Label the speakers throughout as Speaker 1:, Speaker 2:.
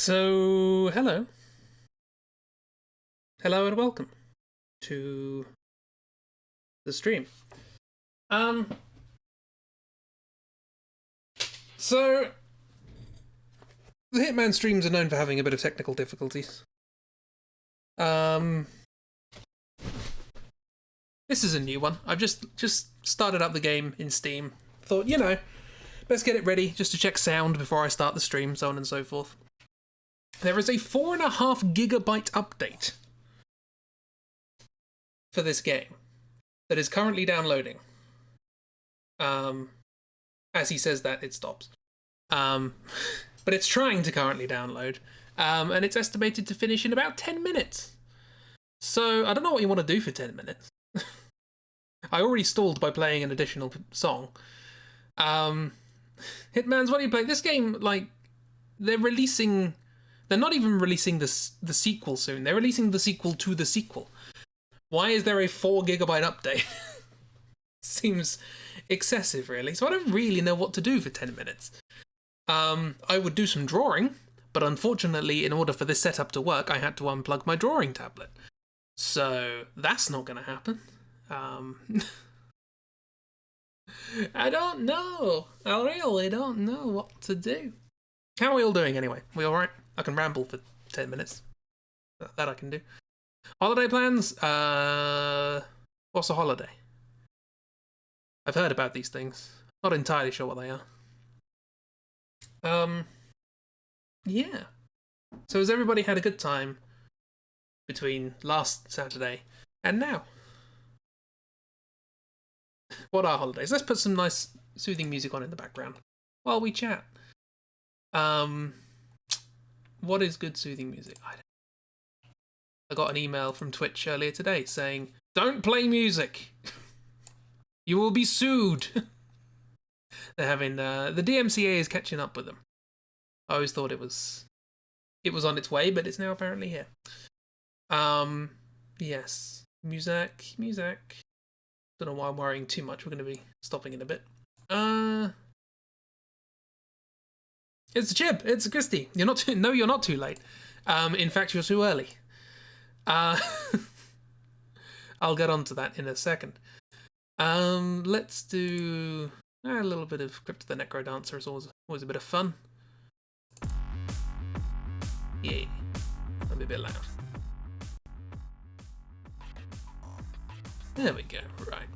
Speaker 1: So, hello. Hello and welcome to the stream. Um, so, the Hitman streams are known for having a bit of technical difficulties. This is a new one. I've just started up the game in Steam. Thought, let's get it ready just to check sound before I start the stream, so on and so forth. There is a 4.5 gigabyte update for this game that is currently downloading. As he says that, it stops. But it's trying to currently download, and it's estimated to finish in about 10 minutes. So I don't know what you want to do for 10 minutes. I already stalled by playing an additional song. Hitman's, what are you playing? This game, they're not even releasing the sequel soon. They're releasing the sequel to the sequel. Why is there a 4 gigabyte update? Seems excessive, really. So I don't really know what to do for 10 minutes. I would do some drawing, but unfortunately, in order for this setup to work, I had to unplug my drawing tablet. So that's not going to happen. I don't know. I really don't know what to do. How are we all doing anyway? We alright? I can ramble for 10 minutes. That I can do. Holiday plans? What's a holiday? I've heard about these things. Not entirely sure what they are. Yeah. So has everybody had a good time between last Saturday and now? What are holidays? Let's put some nice soothing music on in the background while we chat. What is good soothing music? I got an email from Twitch earlier today saying, "Don't play music. You will be sued." They're having the DMCA is catching up with them. I always thought it was on its way, but it's now apparently here. Yes, music. Don't know why I'm worrying too much. We're going to be stopping in a bit. It's Chib. It's Christy. You're not too. No, you're not too late. In fact, you're too early. I'll get onto that in a second. Let's do a little bit of Crypt of the Necro Dancer. It's always a bit of fun. Yeah, that'll be a bit loud. There we go. Right.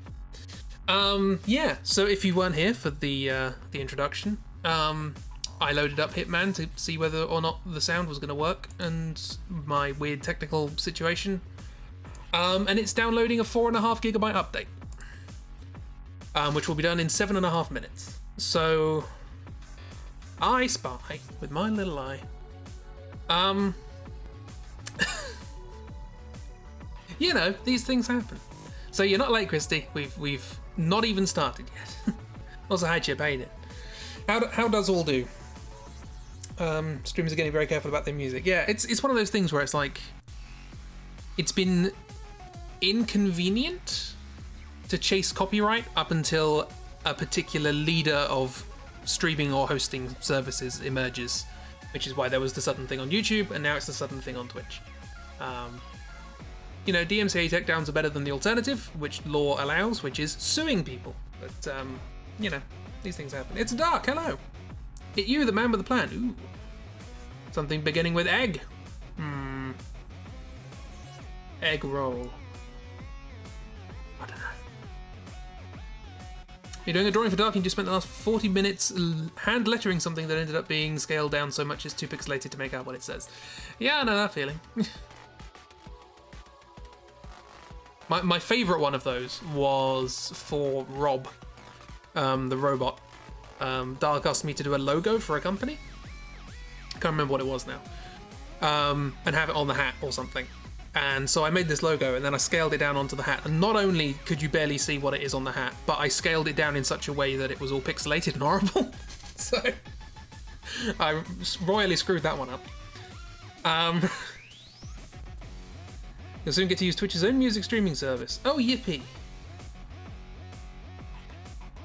Speaker 1: Yeah. So if you weren't here for the introduction, I loaded up Hitman to see whether or not the sound was going to work, and my weird technical situation. And it's downloading a 4.5 gigabyte update, which will be done in 7.5 minutes. So I spy with my little eye. These things happen. So you're not late, Christy. We've not even started yet. Also, hi Chip, how you doing? How does all do? Streamers are getting very careful about their music. Yeah, it's one of those things where it's like, it's been inconvenient to chase copyright up until a particular leader of streaming or hosting services emerges, which is why there was the sudden thing on YouTube, and now it's the sudden thing on Twitch. DMCA takedowns are better than the alternative, which law allows, which is suing people. But, these things happen. It's dark, hello. It you, the man with the plan. Ooh. Something beginning with egg. Egg roll. I don't know. You're doing a drawing for Dark and you just spent the last 40 minutes hand lettering something that ended up being scaled down so much it's too pixelated to make out what it says. Yeah, I know that feeling. My favourite one of those was for Rob, the robot. Dark asked me to do a logo for a company. Can't remember what it was now. And have it on the hat or something. And so I made this logo and then I scaled it down onto the hat. And not only could you barely see what it is on the hat, but I scaled it down in such a way that it was all pixelated and horrible. So I royally screwed that one up. You'll soon get to use Twitch's own music streaming service. Oh, yippee.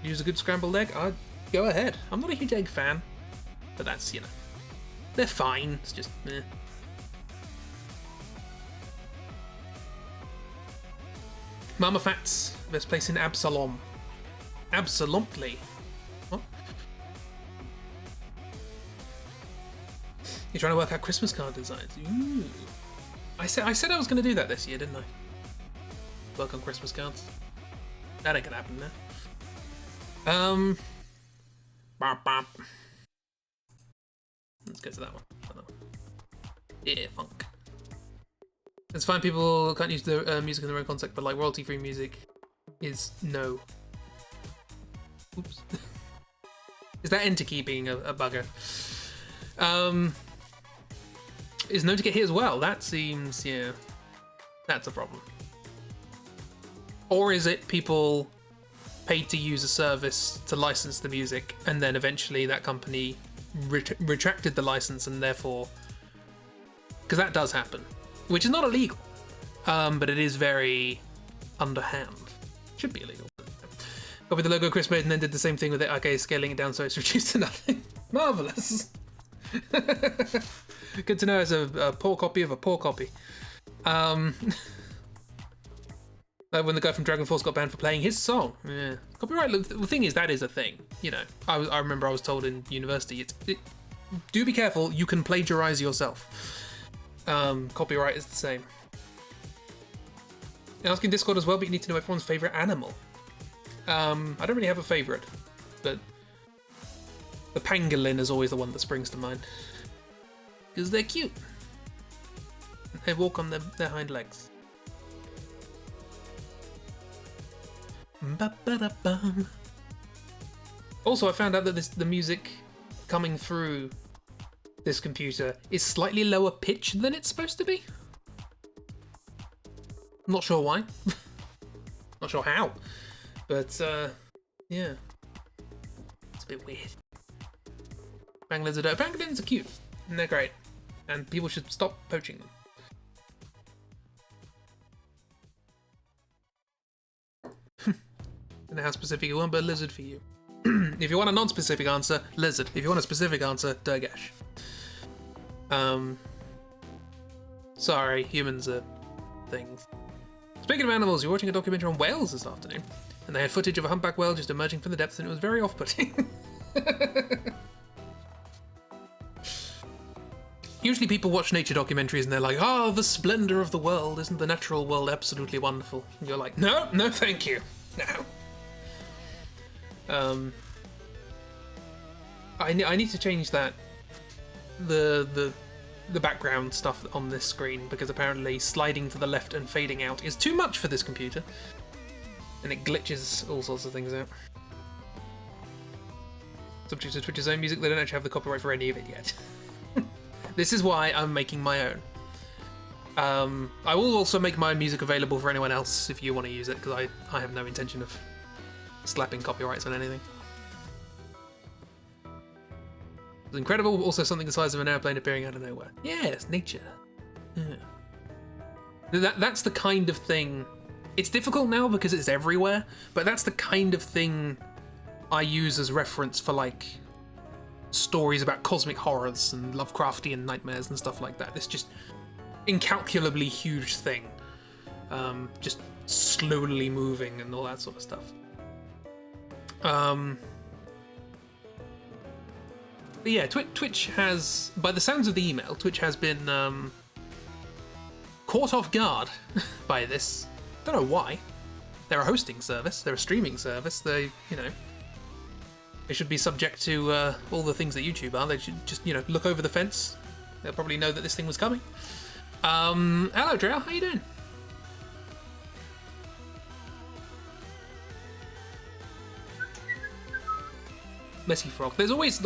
Speaker 1: Use a good scrambled egg? I'd go ahead. I'm not a huge egg fan, but that's, They're fine. It's just, eh. Mama Fats, best place in Absalom. Absolutely. What? You're trying to work out Christmas card designs. Ooh. I said I was going to do that this year, didn't I? Work on Christmas cards. That ain't gonna happen now. Bop, bop. Let's go to that one. Yeah, funk. It's fine. People can't use the music in their own context, but like royalty-free music is no. Oops. Is that enter key being a bugger? Is known to get hit as well. That seems, yeah, that's a problem. Or is it people paid to use a service to license the music, and then eventually that company retracted the license, and therefore, because that does happen, which is not illegal, but it is very underhand. Should be illegal. Copied the logo Chris made and then did the same thing with it. Okay, scaling it down so it's reduced to nothing. Marvelous. Good to know it's a poor copy of a poor copy. Like when the guy from Dragon Force got banned for playing his song. Yeah. Copyright, the thing is, that is a thing. You know, I remember I was told in university, do be careful, you can plagiarize yourself. Copyright is the same. Asking Discord as well, but you need to know everyone's favourite animal. I don't really have a favourite, but the pangolin is always the one that springs to mind. Because they're cute. They walk on their hind legs. Ba-ba-da-bum. Also, I found out that the music coming through this computer is slightly lower pitch than it's supposed to be. I'm not sure why. Not sure how. But, yeah. It's a bit weird. Pangolins are dope. Pangolins are cute. And they're great. And people should stop poaching them. I don't know how specific you want, but lizard for you. If you want a non-specific answer, lizard. If you want a specific answer, Durgash. Sorry, humans are things. Speaking of animals, you're watching a documentary on whales this afternoon, and they had footage of a humpback whale just emerging from the depths, and it was very off-putting. Usually people watch nature documentaries and they're like, oh, the splendor of the world, isn't the natural world absolutely wonderful? And you're like, no, no thank you. No. I need to change that, the background stuff on this screen, because apparently sliding to the left and fading out is too much for this computer, and it glitches all sorts of things out. Subject to Twitch's own music, they don't actually have the copyright for any of it yet. This is why I'm making my own. I will also make my own music available for anyone else if you want to use it, because I have no intention of slapping copyrights on anything. It's incredible, also something the size of an airplane appearing out of nowhere. Yes, nature. Yeah. That's the kind of thing. It's difficult now because it's everywhere, but that's the kind of thing I use as reference for like stories about cosmic horrors and Lovecraftian nightmares and stuff like that. It's just incalculably huge thing, just slowly moving and all that sort of stuff. But yeah, Twitch has, by the sounds of the email, Twitch has been caught off guard by this. Don't know why. They're a hosting service, they're a streaming service, they, you know, they should be subject to all the things that YouTube are. They should just, you know, look over the fence. They'll probably know that this thing was coming. Hello, Drell, how you doing? Messy frog. There's always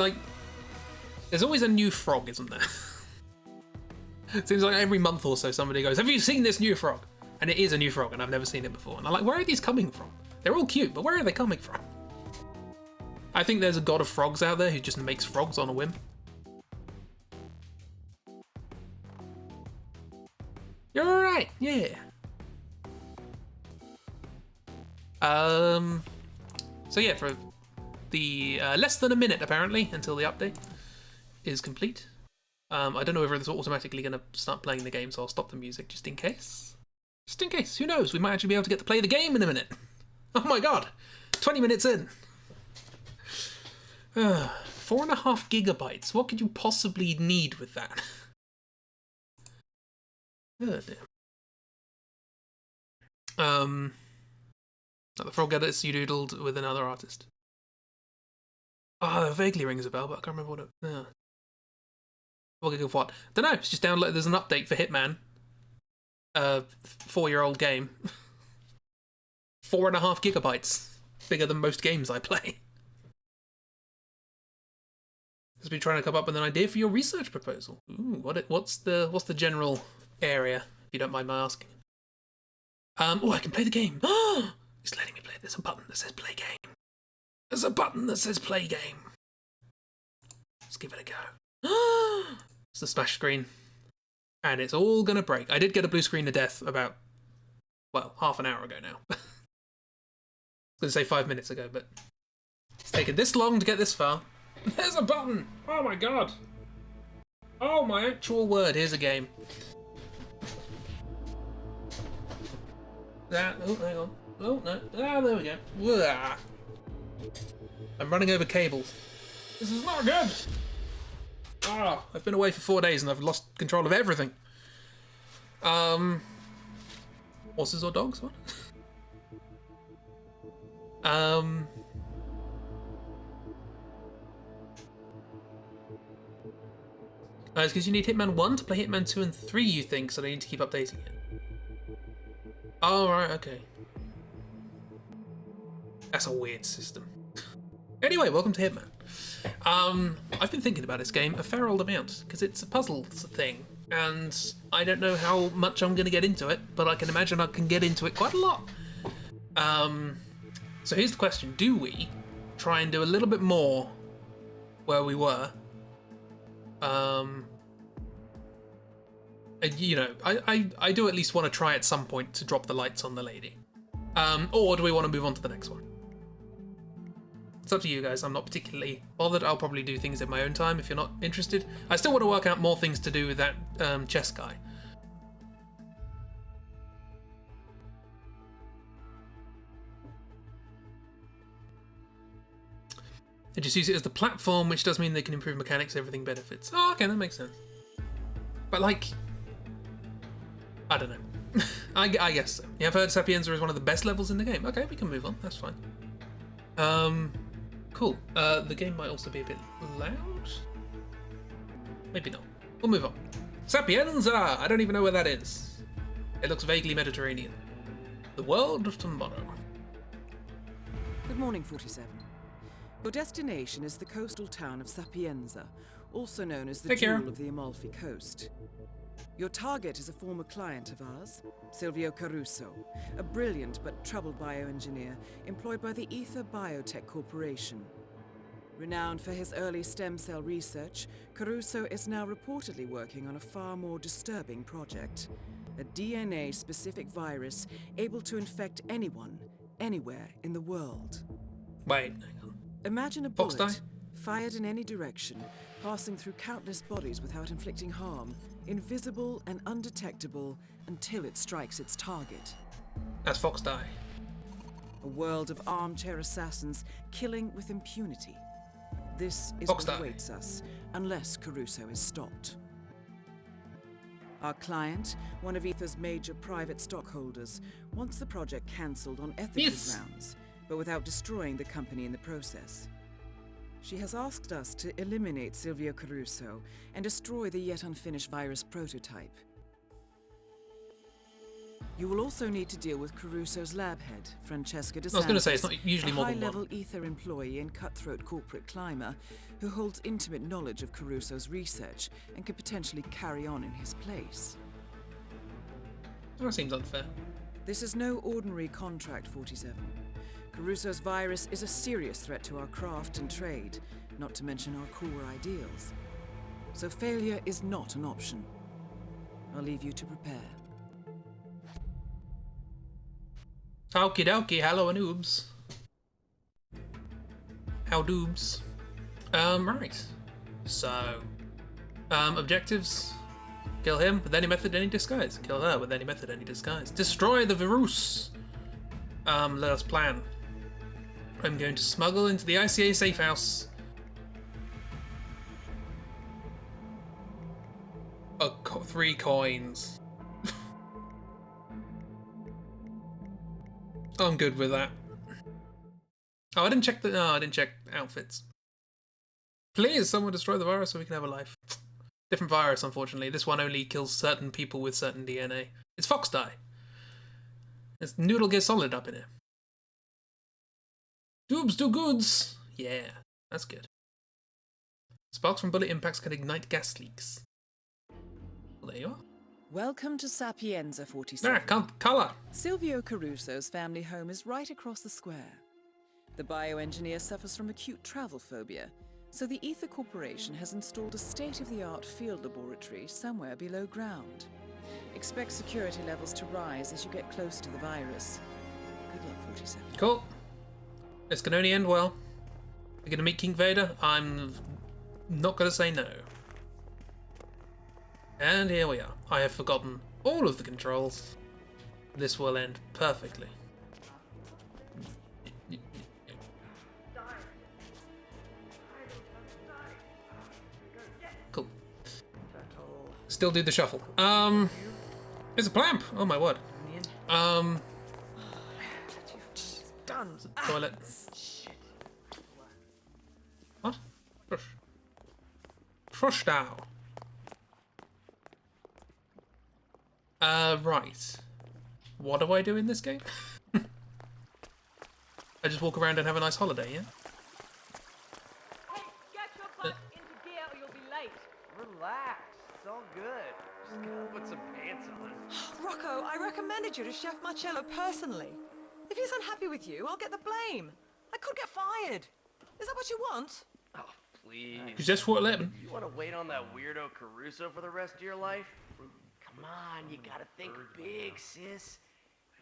Speaker 1: a new frog, isn't there? It seems like every month or so somebody goes, have you seen this new frog? And it is a new frog, and I've never seen it before. And I'm like, where are these coming from? They're all cute, but where are they coming from? I think there's a god of frogs out there who just makes frogs on a whim. You're alright, yeah. So yeah, for the less than a minute apparently until the update is complete. I don't know whether it's automatically going to start playing the game, so I'll stop the music just in case. Just in case, who knows? We might actually be able to get to play the game in a minute. Oh my god, 20 minutes in. 4.5 gigabytes. What could you possibly need with that? Oh dear. The frog edits you doodled with another artist. That vaguely rings a bell, but I can't remember what it. Yeah. 4 gig of what? Don't know. It's just download. There's an update for Hitman. 4-year-old game. 4.5 gigabytes. Bigger than most games I play. Just been trying to come up with an idea for your research proposal. Ooh, what's the general area, if you don't mind my asking? Oh, I can play the game. He's letting me play. There's a button that says play game. There's a button that says play game. Let's give it a go. It's the splash screen. And it's all gonna break. I did get a blue screen of death about, well, half an hour ago now. I was gonna say 5 minutes ago, but it's taken this long to get this far. There's a button! Oh my god! Oh my actual word, here's a game. Oh, hang on. Oh, no. Ah, there we go. Wah. I'm running over cables. This is not good! Oh, I've been away for 4 days and I've lost control of everything. Horses or dogs? What? It's because you need Hitman 1 to play Hitman 2 and 3, you think, so they need to keep updating it. Oh, right, okay. That's a weird system. Anyway, welcome to Hitman. I've been thinking about this game a fair old amount, because it's a puzzle thing, and I don't know how much I'm going to get into it, but I can imagine I can get into it quite a lot. So here's the question. Do we try and do a little bit more where we were? You know, I do at least want to try at some point to drop the lights on the lady. Or do we want to move on to the next one? It's up to you guys. I'm not particularly bothered. I'll probably do things at my own time if you're not interested. I still want to work out more things to do with that chess guy. They just use it as the platform, which does mean they can improve mechanics, everything benefits. Oh, okay, that makes sense. But like, I don't know. I guess so. Yeah, I've heard Sapienza is one of the best levels in the game. Okay, we can move on. That's fine. Cool. The game might also be a bit loud. Maybe not. We'll move on. Sapienza! I don't even know where that is. It looks vaguely Mediterranean. The world of tomorrow.
Speaker 2: Good morning, 47. Your destination is the coastal town of Sapienza, also known as the Jewel of the Amalfi Coast. Your target is a former client of ours, Silvio Caruso, a brilliant but troubled bioengineer employed by the Ether Biotech Corporation. Renowned for his early stem cell research, Caruso is now reportedly working on a far more disturbing project, a DNA-specific virus able to infect anyone, anywhere in the world.
Speaker 1: Wait, hang on.
Speaker 2: Imagine a bullet, fired in any direction, passing through countless bodies without inflicting harm, invisible and undetectable until it strikes its target.
Speaker 1: That's Fox Die.
Speaker 2: A world of armchair assassins killing with impunity. This is
Speaker 1: Fox
Speaker 2: what
Speaker 1: Die.
Speaker 2: awaits us, unless Caruso is stopped. Our client, one of Ether's major private stockholders, wants the project cancelled on ethical grounds, but without destroying the company in the process. She has asked us to eliminate Silvio Caruso and destroy the yet unfinished virus prototype. You will also need to deal with Caruso's lab head, Francesca DeSantis.
Speaker 1: I was going to say, it's not usually more than one.
Speaker 2: A high-level Ether employee and cutthroat corporate climber who holds intimate knowledge of Caruso's research and could potentially carry on in his place.
Speaker 1: That seems unfair.
Speaker 2: This is no ordinary contract, 47. Caruso's virus is a serious threat to our craft and trade, not to mention our core ideals. So failure is not an option. I'll leave you to prepare.
Speaker 1: Okie dokie, hello and oobs. How doobs? Right. So, Objectives. Kill him with any method, any disguise. Kill her with any method, any disguise. Destroy the virus. Let us plan. I'm going to smuggle into the ICA safe house three coins. I'm good with that. Oh, I didn't check I didn't check outfits. Please, someone destroy the virus so we can have a life. Different virus, unfortunately. This one only kills certain people with certain DNA. It's fox dye. There's Noodle Gear Solid up in here. Tubes do goods. Yeah, that's good. Sparks from bullet impacts can ignite gas leaks. Well, there you are.
Speaker 2: Welcome to Sapienza 47.
Speaker 1: Colour.
Speaker 2: Silvio Caruso's family home is right across the square. The bioengineer suffers from acute travel phobia, so the Ether Corporation has installed a state-of-the-art field laboratory somewhere below ground. Expect security levels to rise as you get close to the virus. Good luck, 47.
Speaker 1: Cool. This can only end well. We're gonna meet King Vader. I'm not gonna say no. And here we are. I have forgotten all of the controls. This will end perfectly. Cool. Still do the shuffle. It's a plamp. Oh my word. Toilet. What? Push now. Right. What do I do in this game? I just walk around and have a nice holiday, yeah?
Speaker 3: Hey, get your butt into gear or you'll be late.
Speaker 4: Relax, it's all good. Just gotta put some pants on.
Speaker 5: Rocco, I recommended you to Chef Marcello personally. If he's unhappy with you, I'll get the blame. I could get fired. Is that what you want?
Speaker 4: Oh, please.
Speaker 1: It's just for 11.
Speaker 4: You want to wait on that weirdo Caruso for the rest of your life? Come on, you gotta think big, sis.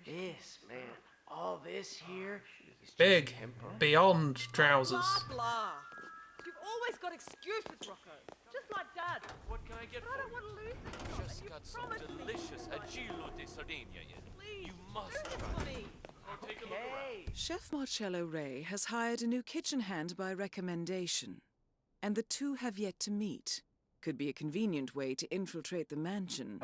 Speaker 4: This, man, all this here is
Speaker 1: Big.
Speaker 4: just temporary.
Speaker 1: Beyond trousers.
Speaker 5: Blah, blah.
Speaker 3: You've always got excuses, Rocco. Just like Dad.
Speaker 6: What can I get
Speaker 3: But I
Speaker 6: for
Speaker 3: don't
Speaker 6: you?
Speaker 3: want to lose this job.
Speaker 6: Just
Speaker 3: You
Speaker 6: got some
Speaker 3: promised me
Speaker 6: delicious
Speaker 3: you would.
Speaker 6: agilo de Sardinia in.
Speaker 3: Please,
Speaker 6: You must
Speaker 3: do this
Speaker 6: try
Speaker 3: for
Speaker 6: it.
Speaker 3: me.
Speaker 6: Now take a look around.
Speaker 4: Hey,
Speaker 2: Chef Marcello Ray has hired a new kitchen hand by recommendation, and the two have yet to meet. Could be a convenient way to infiltrate the mansion.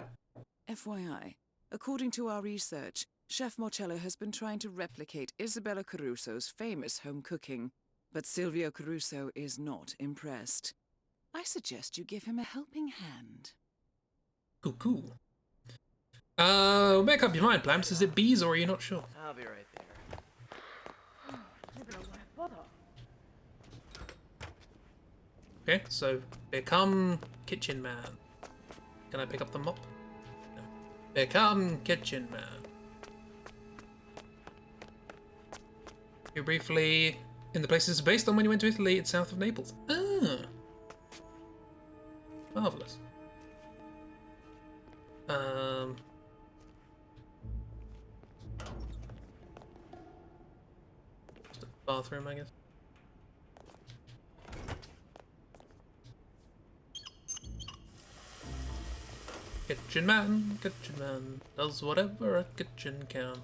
Speaker 2: FYI, according to our research, Chef Marcello has been trying to replicate Isabella Caruso's famous home cooking, but Silvio Caruso is not impressed. I suggest you give him a helping hand.
Speaker 1: Cool. Make up your mind, Plamps. Is it bees or are you not sure?
Speaker 4: I'll be right there.
Speaker 3: You're gonna want to bother.
Speaker 1: Okay, so become kitchen man. Can I pick up the mop? No. Become kitchen man. You briefly in the places based on when you went to Italy. It's south of Naples. Ah, marvelous. Just a bathroom, I guess. Kitchen man does whatever a kitchen can.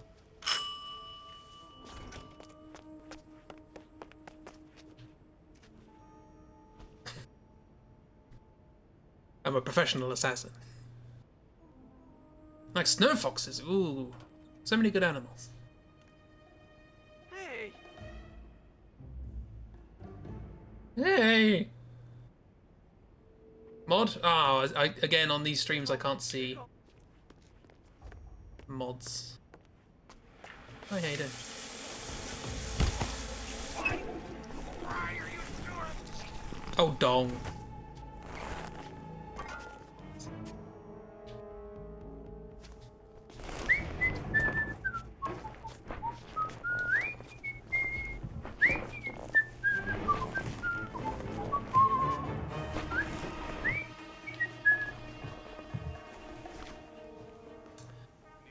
Speaker 1: I'm a professional assassin. Like snow foxes, ooh. So many good animals.
Speaker 4: Hey,
Speaker 1: Hey! Mod? Oh, again, on these streams I can't see mods. Hi, how you doing? Oh, dong.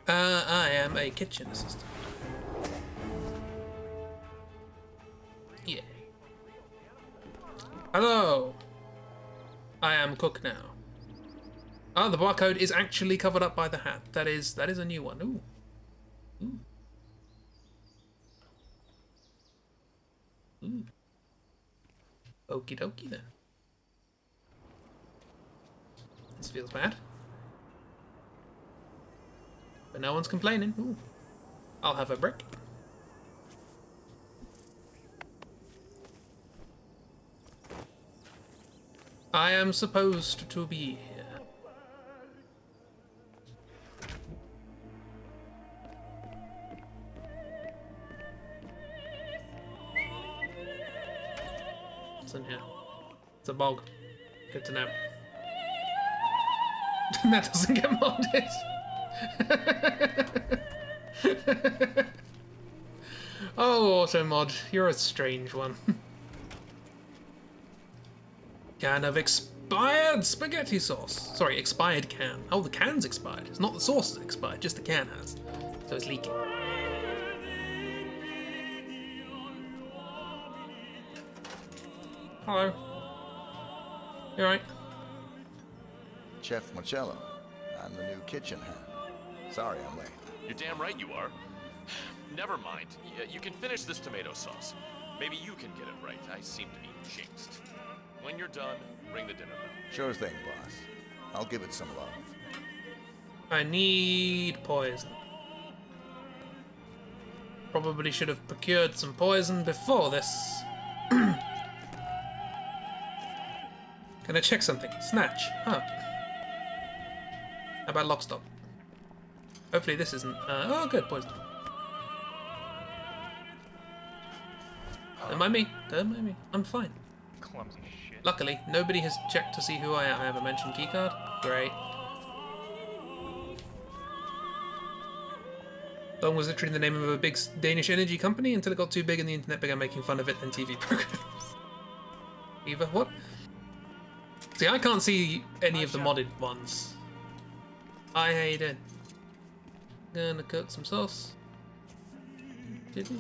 Speaker 1: I am a kitchen assistant. Yeah. Hello. I am cook now. Ah, the barcode is actually covered up by the hat. That is a new one. Ooh. Ooh. Ooh. Okie dokie then. This feels bad. But no one's complaining. Ooh. I'll have a brick. I am supposed to be here. What's in here? It's a bog. Good to know. That doesn't get modded. Oh, auto mod, you're a strange one. Can of expired spaghetti sauce. Sorry, expired can. Oh, the can's expired. It's not the sauce that's expired, just the can has. So it's leaking. Hello. You alright?
Speaker 7: Chef Marcello. I'm the new kitchen hand. Sorry I'm late.
Speaker 6: You're damn right you are. Never mind. You can finish this tomato sauce. Maybe you can get it right. I seem to be jinxed. When you're done, ring the dinner bell.
Speaker 7: Sure thing, boss. I'll give it some love.
Speaker 1: I need poison. Probably should have procured some poison before this. Can I check something? Snatch. Huh. How about lockstock? Hopefully this isn't... oh, good. Poison. Don't mind me. Don't mind me. I'm fine.
Speaker 8: Clumsy shit.
Speaker 1: Luckily, nobody has checked to see who I am. I have a mentioned keycard. Great. Long was literally the name of a big Danish energy company until it got too big and the internet began making fun of it and TV programs. Eva, what? See, I can't see any of the modded ones. Hi, how you doing? Gonna cook some sauce. Did he?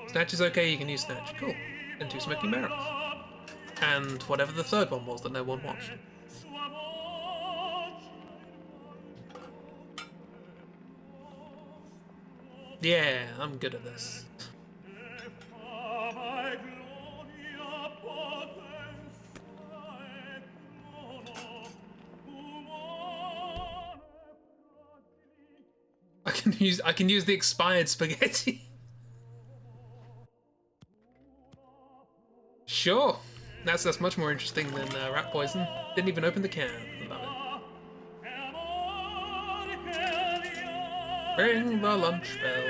Speaker 1: Snatch is okay, you can use Snatch. Cool. And 2 smoking barrels. And whatever the third one was that no one watched. Yeah, I'm good at this. I can use the expired spaghetti. Sure. That's much more interesting than rat poison. Didn't even open the can. Love it. Ring the lunch bell.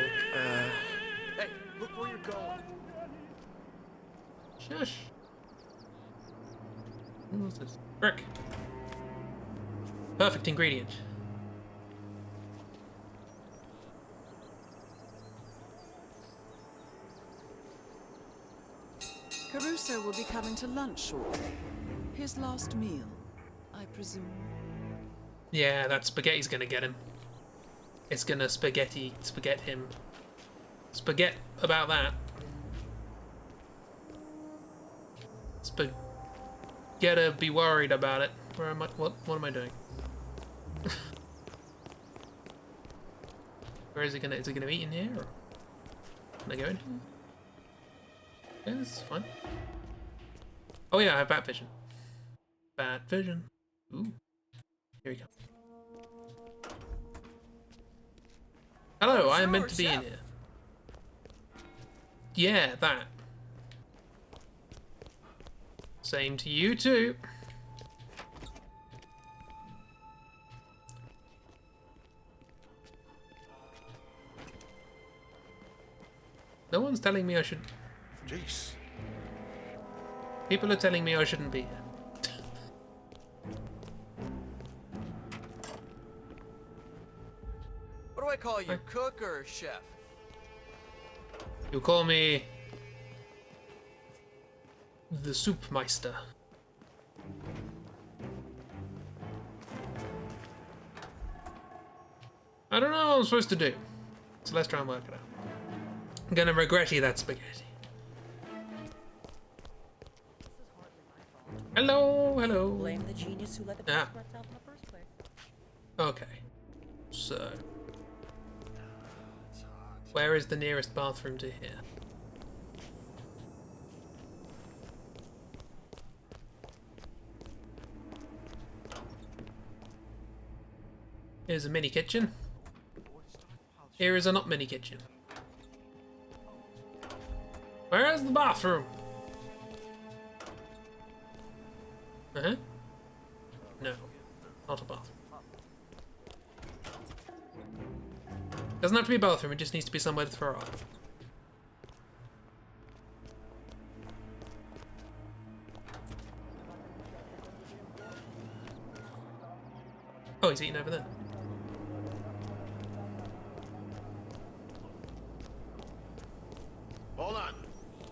Speaker 4: Hey, look where you're going.
Speaker 1: Shush. What's this? Brick. Perfect ingredient.
Speaker 2: Caruso will be coming to lunch shortly. His last meal, I presume.
Speaker 1: Yeah, that spaghetti's gonna get him. It's gonna spaghetti him. Spaghetti about that. Spaghetti be worried about it. Where am I? What am I doing? Where is it gonna? Is it gonna eat in here? Or can I go in here? Yeah, this is fine. Oh yeah, I have bat vision. Bat vision. Ooh. Here we go. Hello, I am meant to be in here. Yeah, that. Same to you too. No one's telling me I should...
Speaker 7: Jeez.
Speaker 1: People are telling me I shouldn't be here.
Speaker 4: What do I call you, cook or chef?
Speaker 1: You call me... the Soupmeister. I don't know what I'm supposed to do. So let's try and work it out. I'm gonna regret that spaghetti. Hello, hello.
Speaker 8: Blame the genius who let the
Speaker 1: Ah.
Speaker 8: rats out in the first place.
Speaker 1: Okay. So. Where is the nearest bathroom to here? Here's a mini kitchen. Here is a not mini kitchen. Where is the bathroom? Uh-huh. No, not a bathroom. Doesn't have to be a bathroom, it just needs to be somewhere to throw up. Oh, he's eating over there.
Speaker 9: Hold on.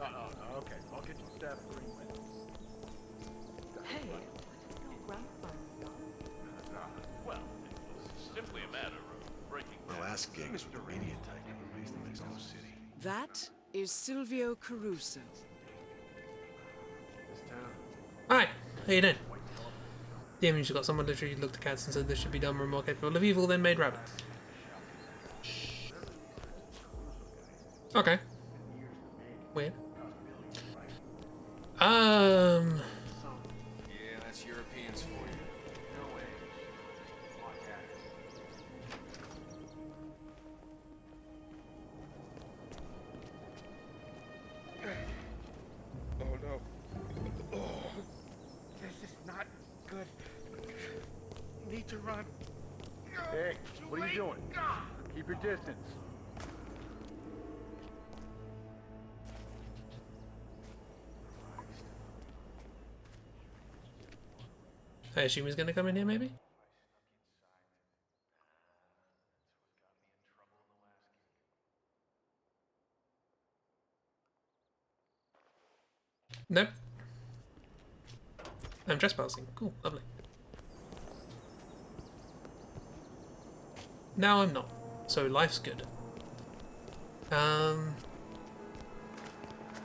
Speaker 9: Oh, okay. I'll get you staff 3 minutes.
Speaker 5: Hey,
Speaker 6: Well, it's simply a matter of breaking
Speaker 9: The
Speaker 6: down.
Speaker 9: last gigs were the Romanian type who raised in Mexico City.
Speaker 2: That is Silvio Caruso.
Speaker 1: Hi, how you doing? The image got someone literally looked at cats and said this should be dumber and more capable of evil than made rabbits. Okay. Weird.
Speaker 10: Yeah, that's Europeans for you.
Speaker 9: Oh no. Oh, this is not good. Need to run. Hey, what are you doing? Keep your distance.
Speaker 1: I assume he's gonna come in here, maybe? Nope. I'm trespassing. Cool, lovely. Now I'm not. So life's good.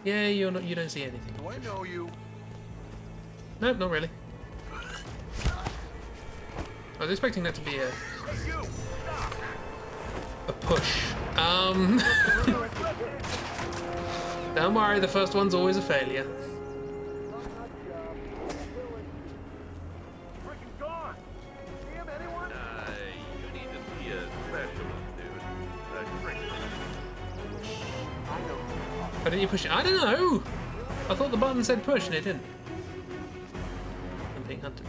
Speaker 1: Yeah, you don't see anything.
Speaker 9: Do I know you?
Speaker 1: Nope, not really. I was expecting that to be a push. Don't worry, the first one's always a failure.
Speaker 9: Freaking gone. See him, anyone?
Speaker 6: You need to be a specialist, dude.
Speaker 1: Why didn't you push it? I don't know! I thought the button said push and it didn't. I'm being hunted.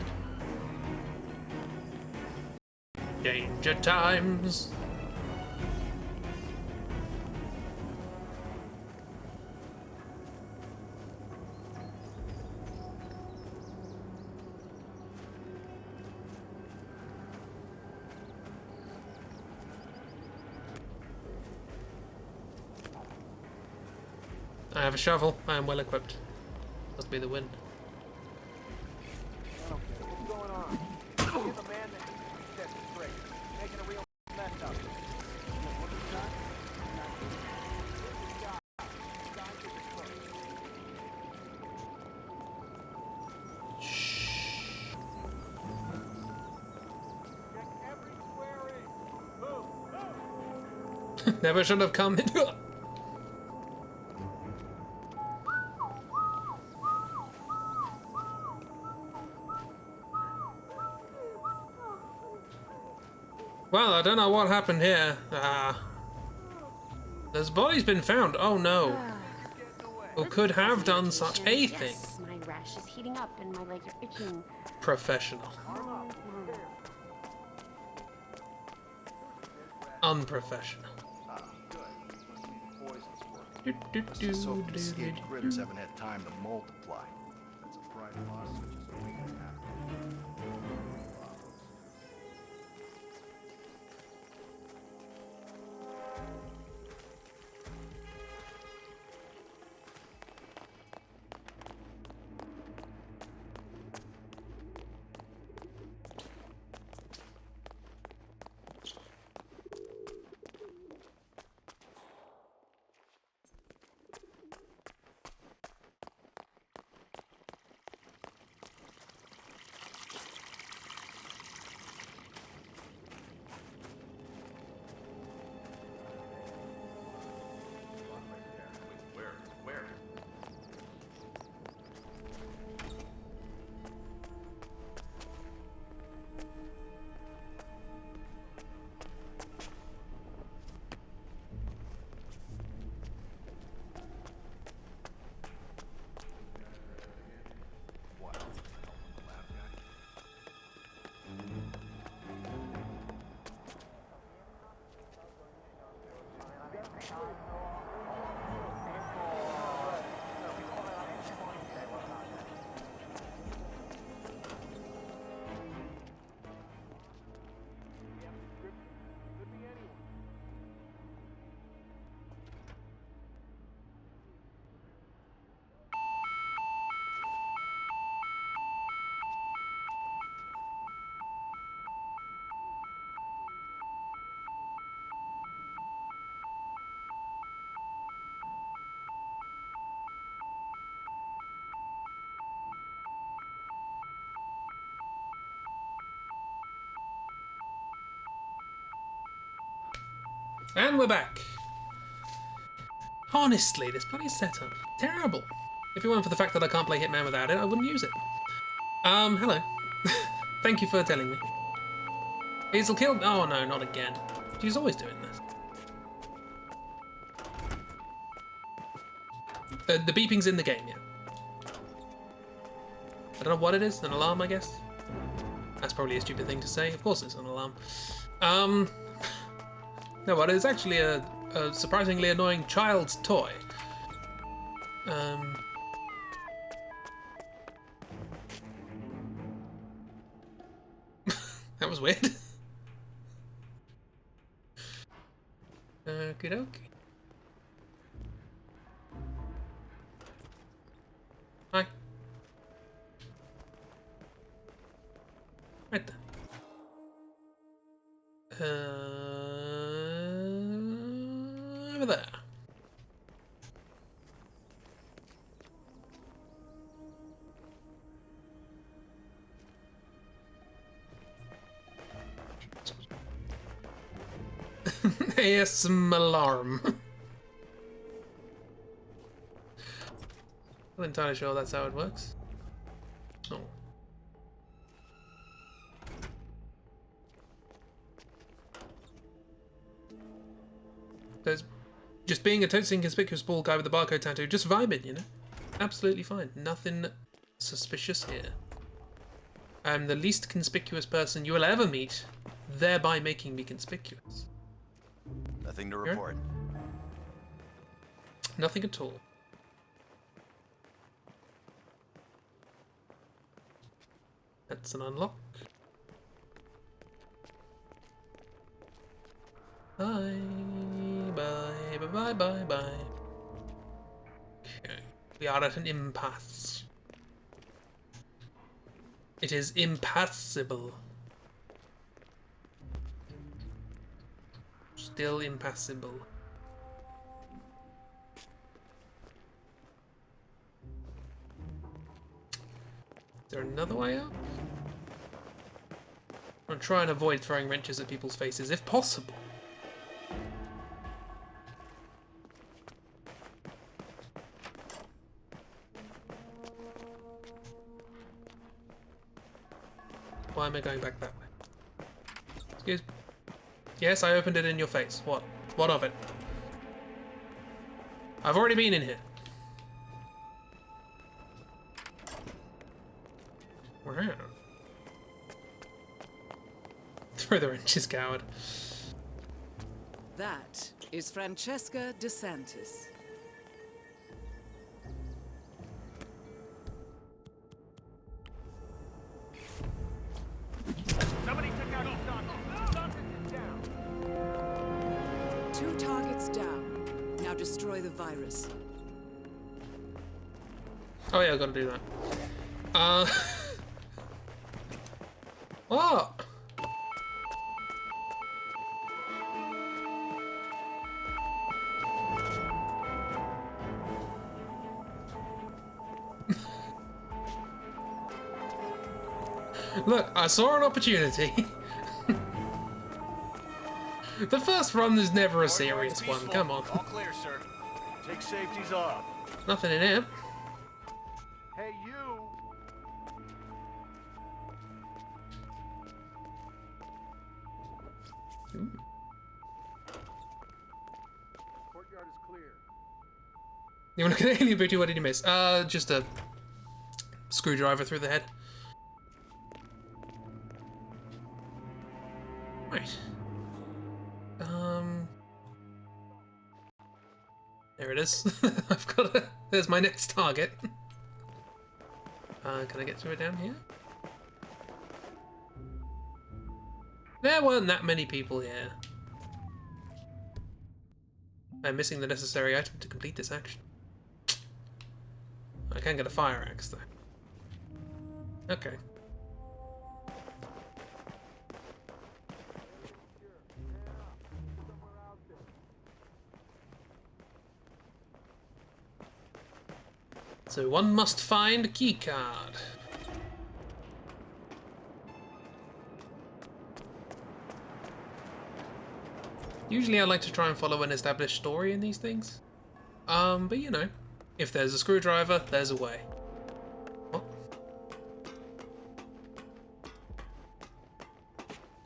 Speaker 1: Danger times! I have a shovel. I am well equipped. Must be the wind.
Speaker 9: What's going on? He's a man that needs to be set straight. Making a real mess up. What you got? Check every square inch. Move. Move.
Speaker 1: Never should have come in. Well, I don't know what happened here. This body's been found. Oh no. Or could have done such a thing.
Speaker 11: Yes, my rash is heating up and my legs are itching.
Speaker 1: Professional. Unprofessional.
Speaker 7: Let's hope the escaped critters haven't had time to multiply. That's a private lawsuit just a week and a half.
Speaker 1: And we're back. Honestly, this bloody setup, terrible. If it weren't for the fact that I can't play Hitman without it, I wouldn't use it. Hello. Thank you for telling me. Hazel killed? Oh no, not again. She's always doing this. The beeping's in the game, yeah. I don't know what it is. An alarm, I guess. That's probably a stupid thing to say. Of course it's an alarm. No, but it's actually a surprisingly annoying child's toy. That was weird. Okie dokie. Hi. Right there. Over there. ASM alarm. Not entirely sure that's how it works. Oh. There's just being a totally inconspicuous bald guy with a barcode tattoo, just vibing, you know? Absolutely fine. Nothing suspicious here. I'm the least conspicuous person you will ever meet, thereby making me conspicuous.
Speaker 7: Nothing to report.
Speaker 1: Nothing at all. That's an unlock. Bye, bye, bye, bye, bye, bye. Okay, we are at an impasse. It is impassable. Still impassable. Is there another way up? I'm trying to avoid throwing wrenches at people's faces if possible. Why am I going back that way? Excuse me. Yes, I opened it in your face. What? What of it? I've already been in here. Wow. Throw the wrenches, coward.
Speaker 2: That is Francesca DeSantis.
Speaker 9: Somebody took out Sausage is down.
Speaker 2: 2 targets down. Now destroy the virus.
Speaker 1: Oh yeah, I gotta do that. What? Look, I saw an opportunity. The first run is never a serious one, come on.
Speaker 7: All clear, sir.
Speaker 9: Take safeties off.
Speaker 1: Nothing in here.
Speaker 9: Hey, you.
Speaker 1: Ooh.
Speaker 9: Courtyard is clear.
Speaker 1: You wanna look at alien booty? What did you miss? Just a screwdriver through the head. Right. There it is. I've got a... There's my next target. Can I get to it down here? There weren't that many people here. I'm missing the necessary item to complete this action. I can get a fire axe though. Okay. So one must find a keycard. Usually I like to try and follow an established story in these things. But you know, if there's a screwdriver, there's a way. What?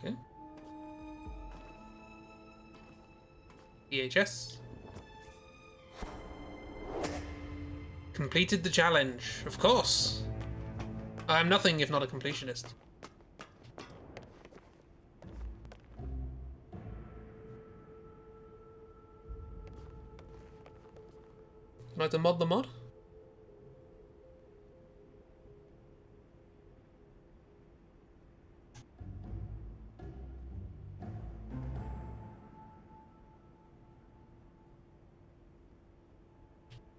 Speaker 1: Okay. VHS. Completed the challenge, of course. I'm nothing if not a completionist. Can I have to mod the mod?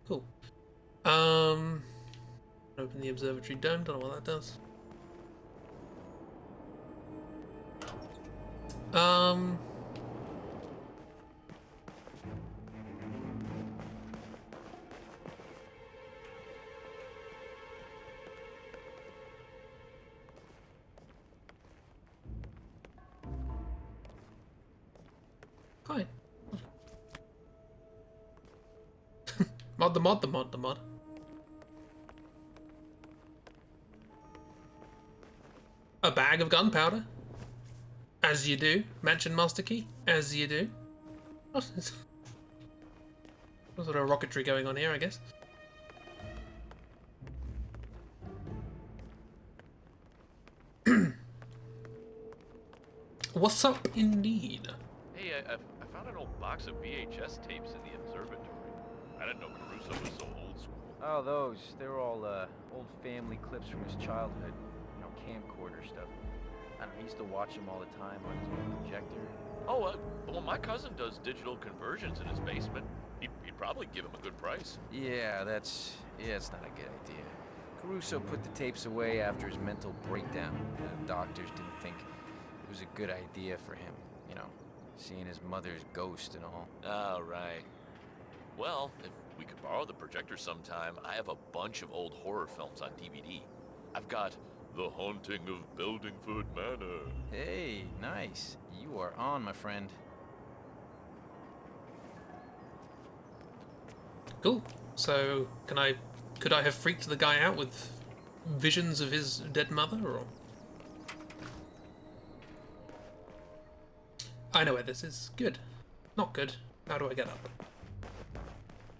Speaker 1: Cool. Open the observatory dome, don't know what that does. Fine. Mod the mod, the mod, the mod. A bag of gunpowder. As you do. Mansion master key. As you do. What is... Some sort of rocketry going on here, I guess. What's up, indeed?
Speaker 6: Hey, I found an old box of VHS tapes in the observatory. I didn't know Caruso was so old school.
Speaker 12: Oh, those. They were all old family clips from his childhood. You know, camcorder stuff. I don't know, he used to watch them all the time on his old projector.
Speaker 6: Oh, well, my cousin does digital conversions in his basement. He'd probably give him a good price.
Speaker 12: Yeah, it's not a good idea. Caruso put the tapes away after his mental breakdown. The doctors didn't think it was a good idea for him, you know, seeing his mother's ghost and all.
Speaker 6: Oh, right. Well, if we could borrow the projector sometime, I have a bunch of old horror films on DVD. I've got The Haunting of Beldingford Manor.
Speaker 12: Hey, nice. You are on, my friend.
Speaker 1: Cool. So, could I have freaked the guy out with visions of his dead mother, or? I know where this is. Good. Not good. How do I get up?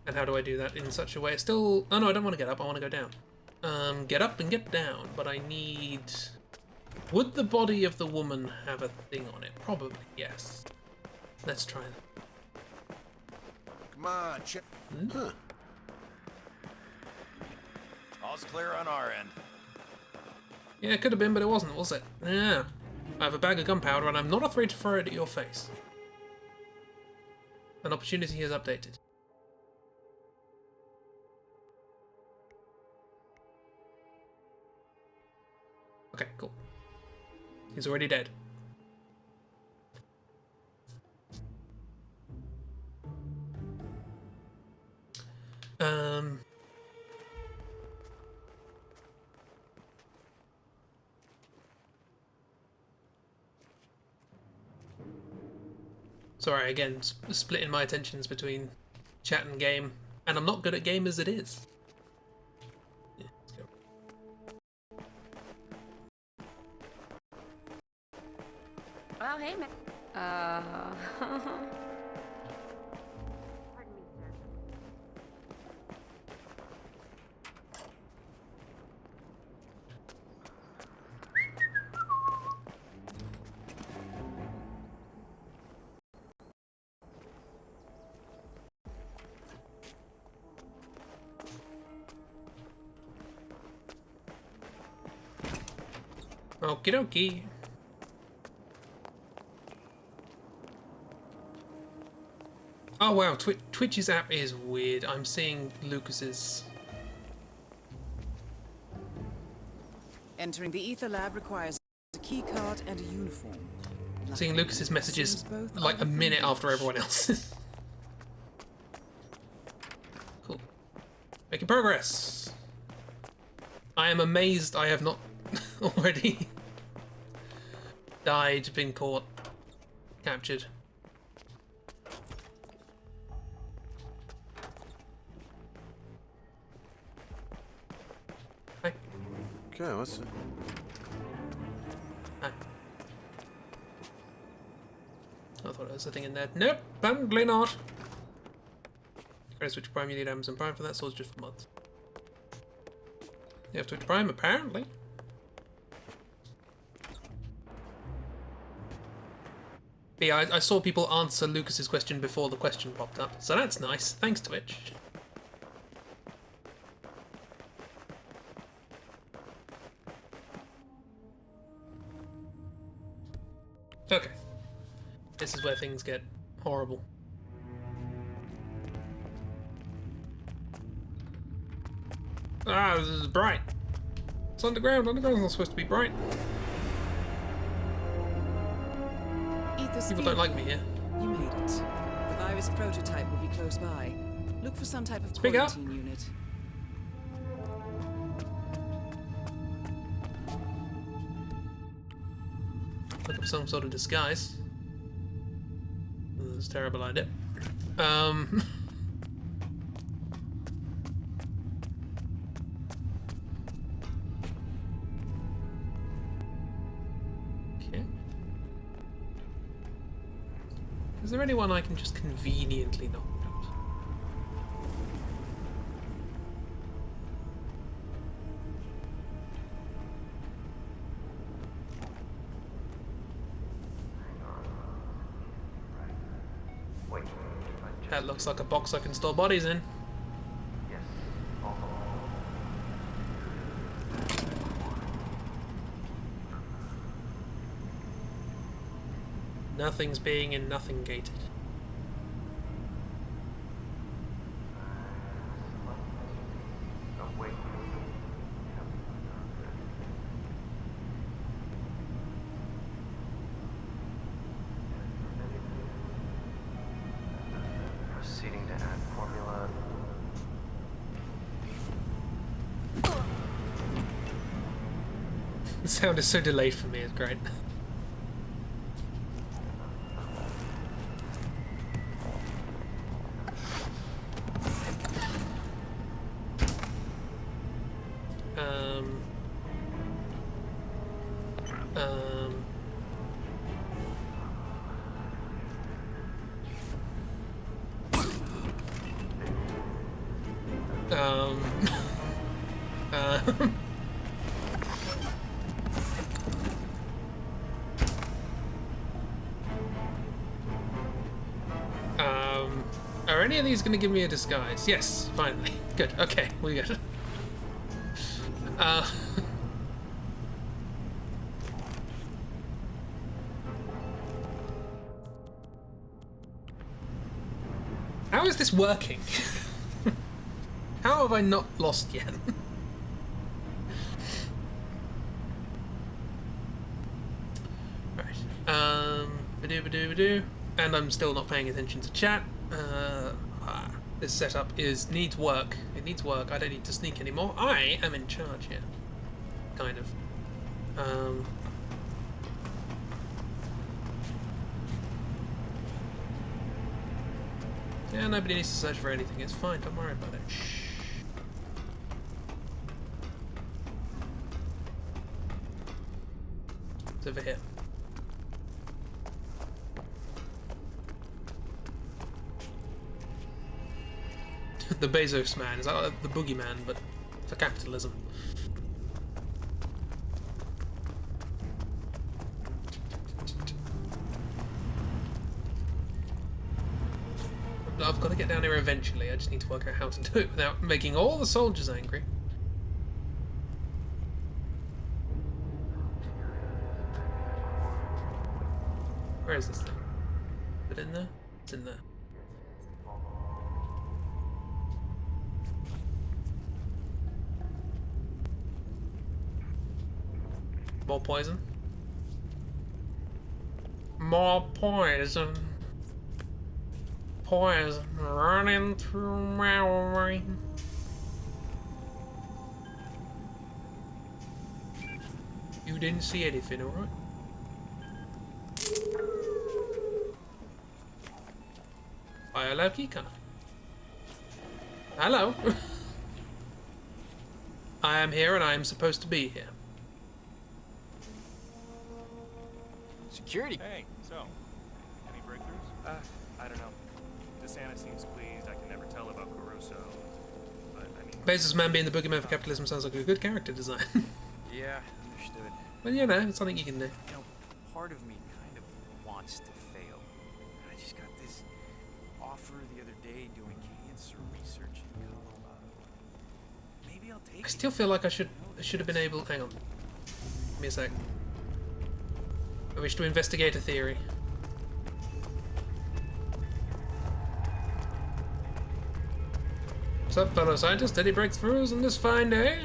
Speaker 1: And how do I do that in such a way? Still... Oh no, I don't want to get up. I want to go down. Get up and get down. But I need... Would the body of the woman have a thing on it? Probably, yes. Let's try that.
Speaker 7: Come on, check. Huh.
Speaker 10: All's clear on our end.
Speaker 1: Yeah, it could have been, but it wasn't, was it? Yeah. I have a bag of gunpowder, and I'm not afraid to throw it at your face. An opportunity is updated. Okay, cool. He's already dead. Sorry, again, splitting my attentions between chat and game, and I'm not good at game as it is. Yeah, let's go.
Speaker 11: Oh, hey, man.
Speaker 1: Okie dokie. Oh wow, Twitch's app is weird. I'm seeing Lucas's.
Speaker 2: Entering the ether lab requires a key card and a uniform.
Speaker 1: Seeing Lucas's messages like a minute after everyone else's. Cool. Making progress. I am amazed I have not already died, been caught, captured.
Speaker 13: Okay, what's it?
Speaker 1: Ah. I thought there was a thing in there. Nope, apparently not. Go to Switch Prime, you need Amazon Prime for that, so it's just for months. You have Twitch Prime, apparently. But yeah, I saw people answer Lucas's question before the question popped up, so that's nice. Thanks, Twitch. Okay. This is where things get horrible. Ah, this is bright. It's underground. Underground's not supposed to be bright. People don't like me here.
Speaker 2: You made it. The virus prototype will be close by. Look for some type of
Speaker 1: Speak up.
Speaker 2: quarantine unit.
Speaker 1: Look for some sort of disguise. That's a terrible idea. Okay. Is there anyone I can just conveniently knock out? That looks like a box I can store bodies in. Nothing's being in nothing gated.
Speaker 14: Proceeding to add formula.
Speaker 1: The sound is so delayed for me, it's great. Are any of these going to give me a disguise? Yes, finally. Good. Okay, we're good. How is this working? How have I not lost yet? Right. Badoo. And I'm still not paying attention to chat. This setup needs work. It needs work. I don't need to sneak anymore. I am in charge here. Kind of. Yeah, nobody needs to search for anything. It's fine. Don't worry about it. Shh. It's over here. The Bezos man. Is that like the boogeyman, but for capitalism? I've got to get down here eventually. I just need to work out how to do it without making all the soldiers angry. Where is this thing? Is it in there? It's in there. More poison. More poison. Poison running through my veins. You didn't see anything, alright? Hello, keycard. Hello. I am here and I am supposed to be here.
Speaker 12: Security.
Speaker 13: Hey, so, any breakthroughs? I don't know. DeSantis seems pleased. I can never tell about Caruso. But, I mean...
Speaker 1: Bezos man being the boogeyman for capitalism sounds like a good character design.
Speaker 12: Yeah, understood.
Speaker 1: Well, you know, it's something you can do.
Speaker 12: You know, part of me kind of wants to fail. I just got this offer the other day doing cancer research in Colorado. Maybe I'll take it.
Speaker 1: I still feel like I should have been able... Hang on. Give me a sec. I wish to investigate a theory. What's up, fellow scientists? Any breakthroughs on this fine day?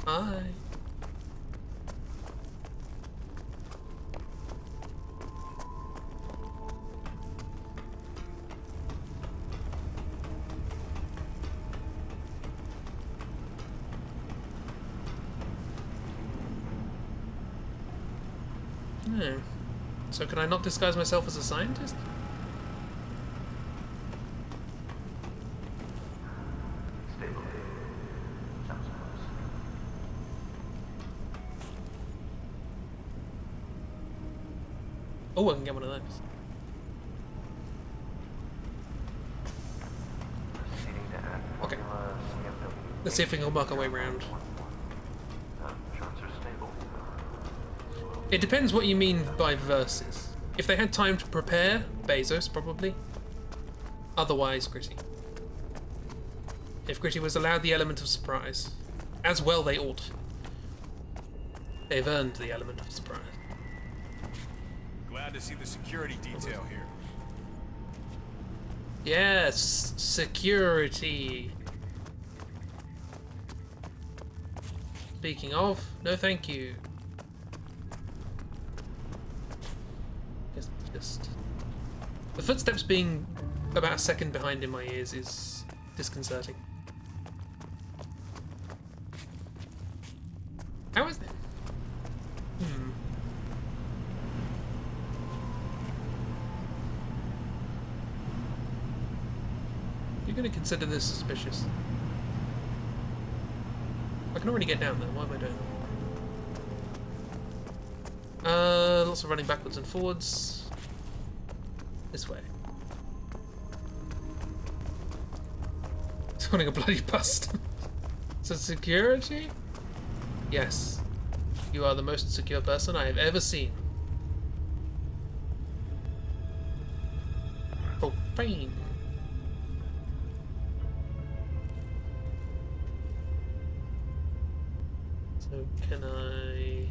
Speaker 1: Hi. No. So can I not disguise myself as a scientist? Oh, I can get one of those. Okay. Let's see if we can work our way around. It depends what you mean by versus. If they had time to prepare, Bezos probably. Otherwise, Gritty. If Gritty was allowed the element of surprise, as well they ought. They've earned the element of surprise.
Speaker 10: Glad to see the security detail here.
Speaker 1: Yes, security. Speaking of, no thank you. Just the footsteps being about a second behind in my ears is disconcerting. How is it? You're going to consider this suspicious. I can already get down there. Why am I doing that? Lots of running backwards and forwards. This way. It's running a bloody bust. So security? Yes. You are the most secure person I have ever seen. Profane. So can I...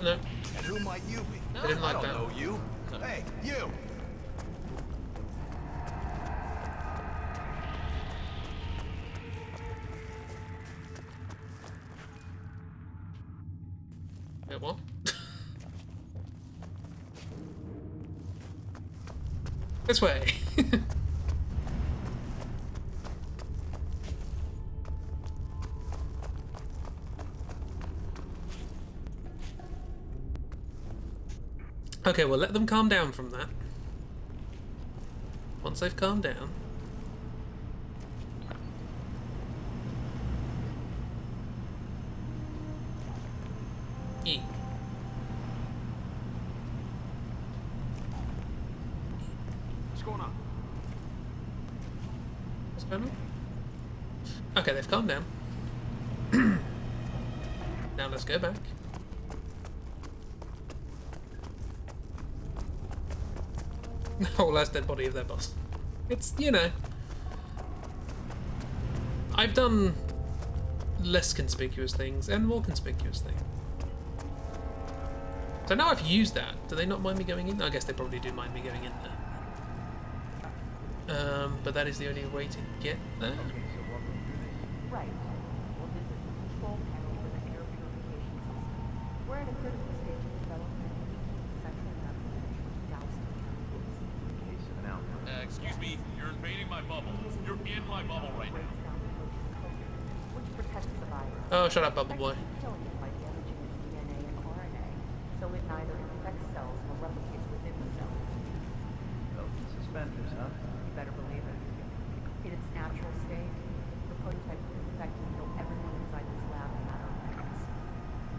Speaker 1: no.
Speaker 10: And who might you be?
Speaker 1: I didn't like
Speaker 10: I don't
Speaker 1: that.
Speaker 10: know you. Hey, you!
Speaker 1: Wait, what? This way. Okay, well, let them calm down from that. Once they've calmed down. E.
Speaker 9: What's going on?
Speaker 1: What's going on? Okay, they've calmed down. Now let's go back. Oh, last dead body of their boss. It's, you know... I've done less conspicuous things and more conspicuous things. So now I've used that. Do they not mind me going in? I guess they probably do mind me going in there. But that is the only way to get there.
Speaker 15: Right. Well, this is the control panel for the air purification system. We're in a critical stage
Speaker 6: bubble. You're in my bubble right now.
Speaker 8: Which protects the virus.
Speaker 1: Oh, shut up, bubble boy.
Speaker 8: Killing it by damaging its DNA and RNA, so it neither infects cells nor replicates within the cell.
Speaker 14: Belt and suspenders, huh?
Speaker 8: You better believe it. In its natural state, the prototype would infect and kill everyone inside this lab in a matter of minutes.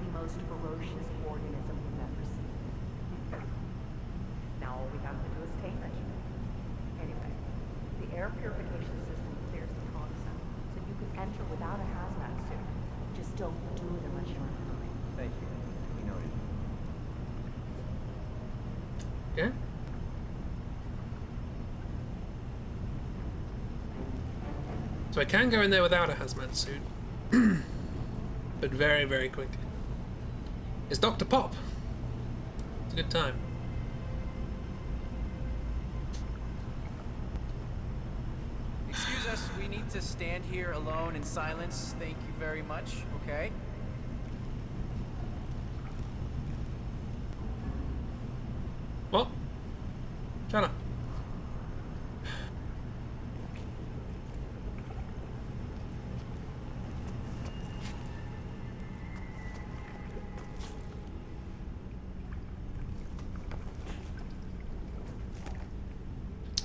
Speaker 8: The most ferocious organism we've ever seen. Now all we have to do is tame it. Anyway, the air purification system clears the toxin, so you can enter without a hazmat suit. Just don't do it unless you're in a hurry.
Speaker 14: Thank you. We noted.
Speaker 1: Yeah. So I can go in there without a hazmat suit, but very, very quickly. It's Dr. Pop. It's a good time.
Speaker 12: Excuse us, we need to stand here alone in silence. Thank you very much, okay?
Speaker 1: What? Shut up.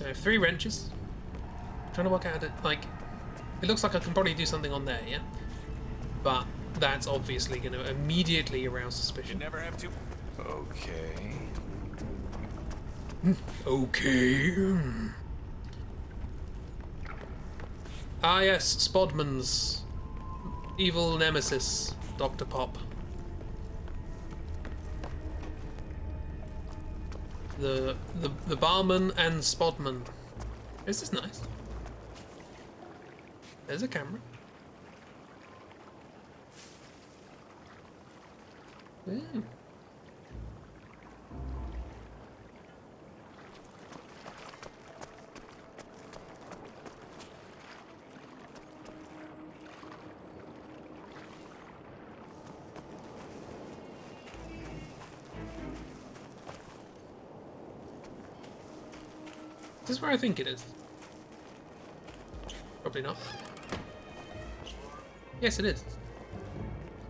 Speaker 1: I have 3 wrenches. Trying to work out it, like, it looks like I can probably do something on there, yeah? But that's obviously going to immediately arouse suspicion.
Speaker 12: You never have to.
Speaker 10: Okay.
Speaker 1: Okay. Ah yes, Spodman's evil nemesis, Dr. Pop. The barman and Spodman. This is nice. There's a camera. Ooh. This is where I think it is. Probably not. Yes, it is.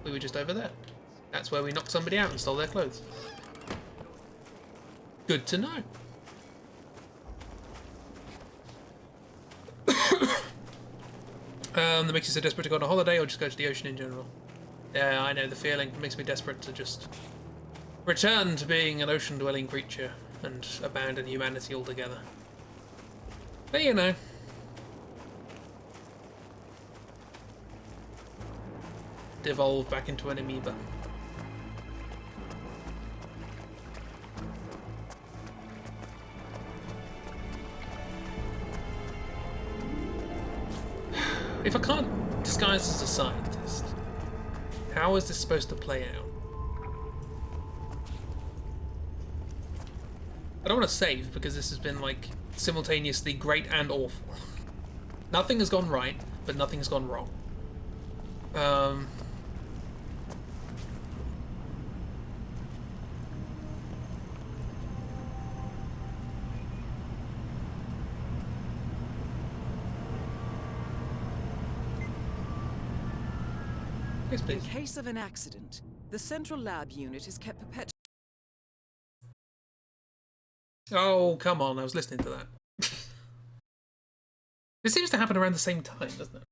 Speaker 1: We were just over there. That's where we knocked somebody out and stole their clothes. Good to know. That makes you so desperate to go on a holiday or just go to the ocean in general. Yeah, I know the feeling. It makes me desperate to just return to being an ocean-dwelling creature and abandon humanity altogether. But you know. Devolve back into an amoeba. If I can't disguise as a scientist, how is this supposed to play out? I don't want to save because this has been like simultaneously great and awful. Nothing has gone right, but nothing's gone wrong. Yes, please.
Speaker 2: In case of an accident, the central lab unit is kept perpetually.
Speaker 1: Oh, come on, I was listening to that. This seems to happen around the same time, doesn't it?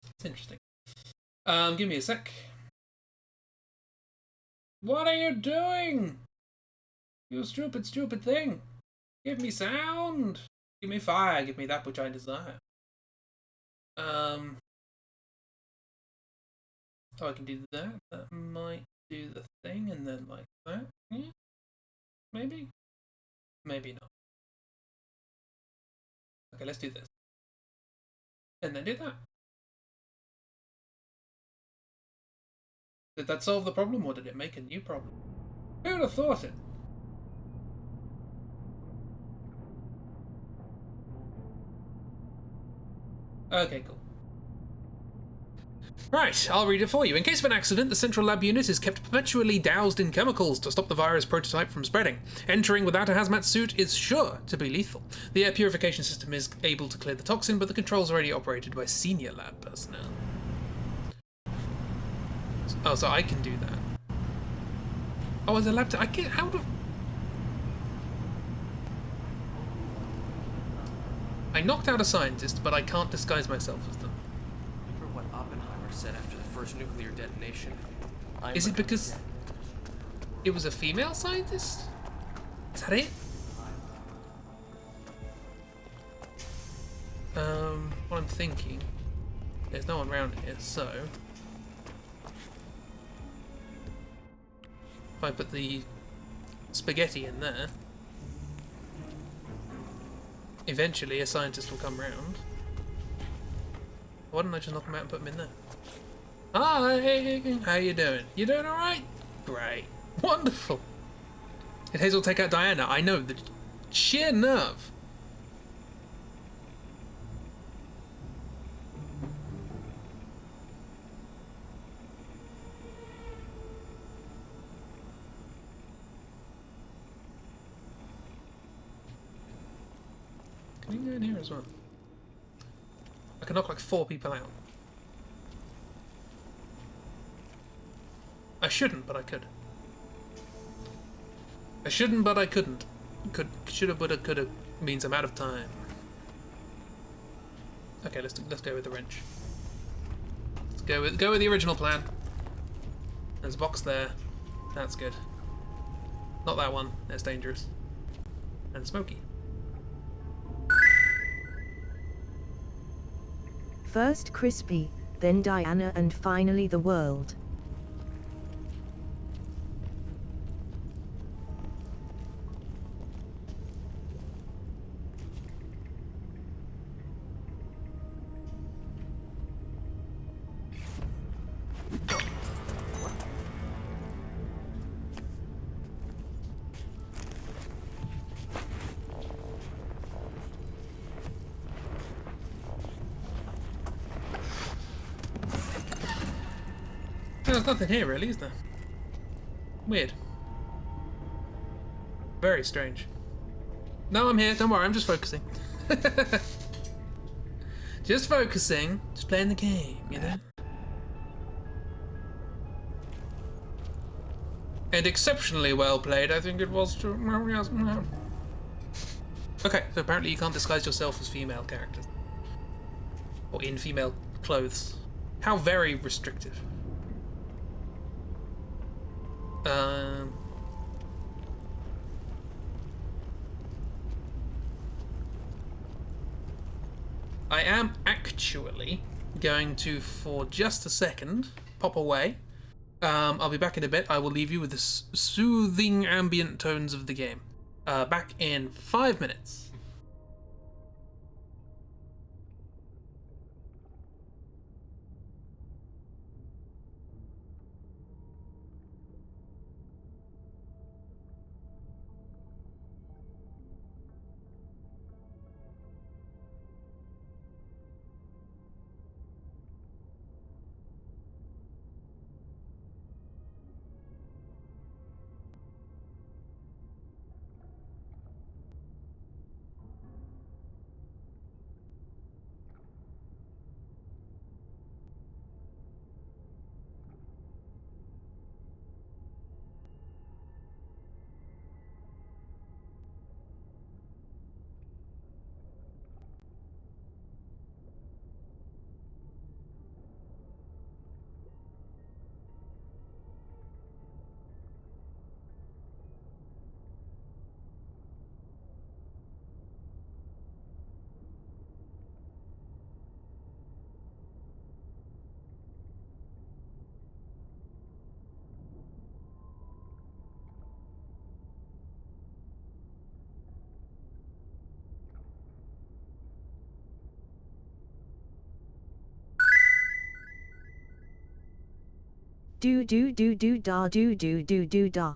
Speaker 1: It's interesting. Give me a sec. What are you doing? You stupid, stupid thing. Give me sound. Give me fire. Give me that which I desire. Oh, I can do that. That might do the thing, and then like that. Yeah. Maybe. Maybe not. Okay, let's do this. And then do that. Did that solve the problem, or did it make a new problem? Who would have thought it? Okay, cool. Right, I'll read it for you. In case of an accident, the central lab unit is kept perpetually doused in chemicals to stop the virus prototype from spreading. Entering without a hazmat suit is sure to be lethal. The air purification system is able to clear the toxin, but the controls are already operated by senior lab personnel. Oh, so I can do that. Oh, as a lab I can't. How do? I knocked out a scientist, but I can't disguise myself as them.
Speaker 16: Remember what Oppenheimer said after the first nuclear detonation?
Speaker 1: Is it because it was a female scientist? Is that it? What I'm thinking. There's no one around here, so if I put the spaghetti in there, eventually a scientist will come round. Why don't I just knock him out and put him in there? Hi, how you doing? You doing alright? Great. Wonderful. Did Hazel take out Diana? I know, the sheer nerve. Can you go in here as well? I can knock like 4 people out. I shouldn't, but I could. I shouldn't, but I couldn't. Shoulda, woulda, coulda means I'm out of time. Okay, let's go with the wrench. Let's go with the original plan. There's a box there. That's good. Not that one. That's dangerous. And smoky.
Speaker 17: First Crispy, then Diana, and finally the world.
Speaker 1: There's nothing here really, is there? Weird. Very strange. No, I'm here, don't worry, I'm just focusing. Just focusing, just playing the game, you know? And exceptionally well played, I think it was too. Okay, so apparently you can't disguise yourself as female characters. Or in female clothes. How very restrictive. I am actually going to, for just a second, pop away. I'll be back in a bit. I will leave you with the soothing ambient tones of the game. Back in 5 minutes.
Speaker 17: Do do do do da do do do do da.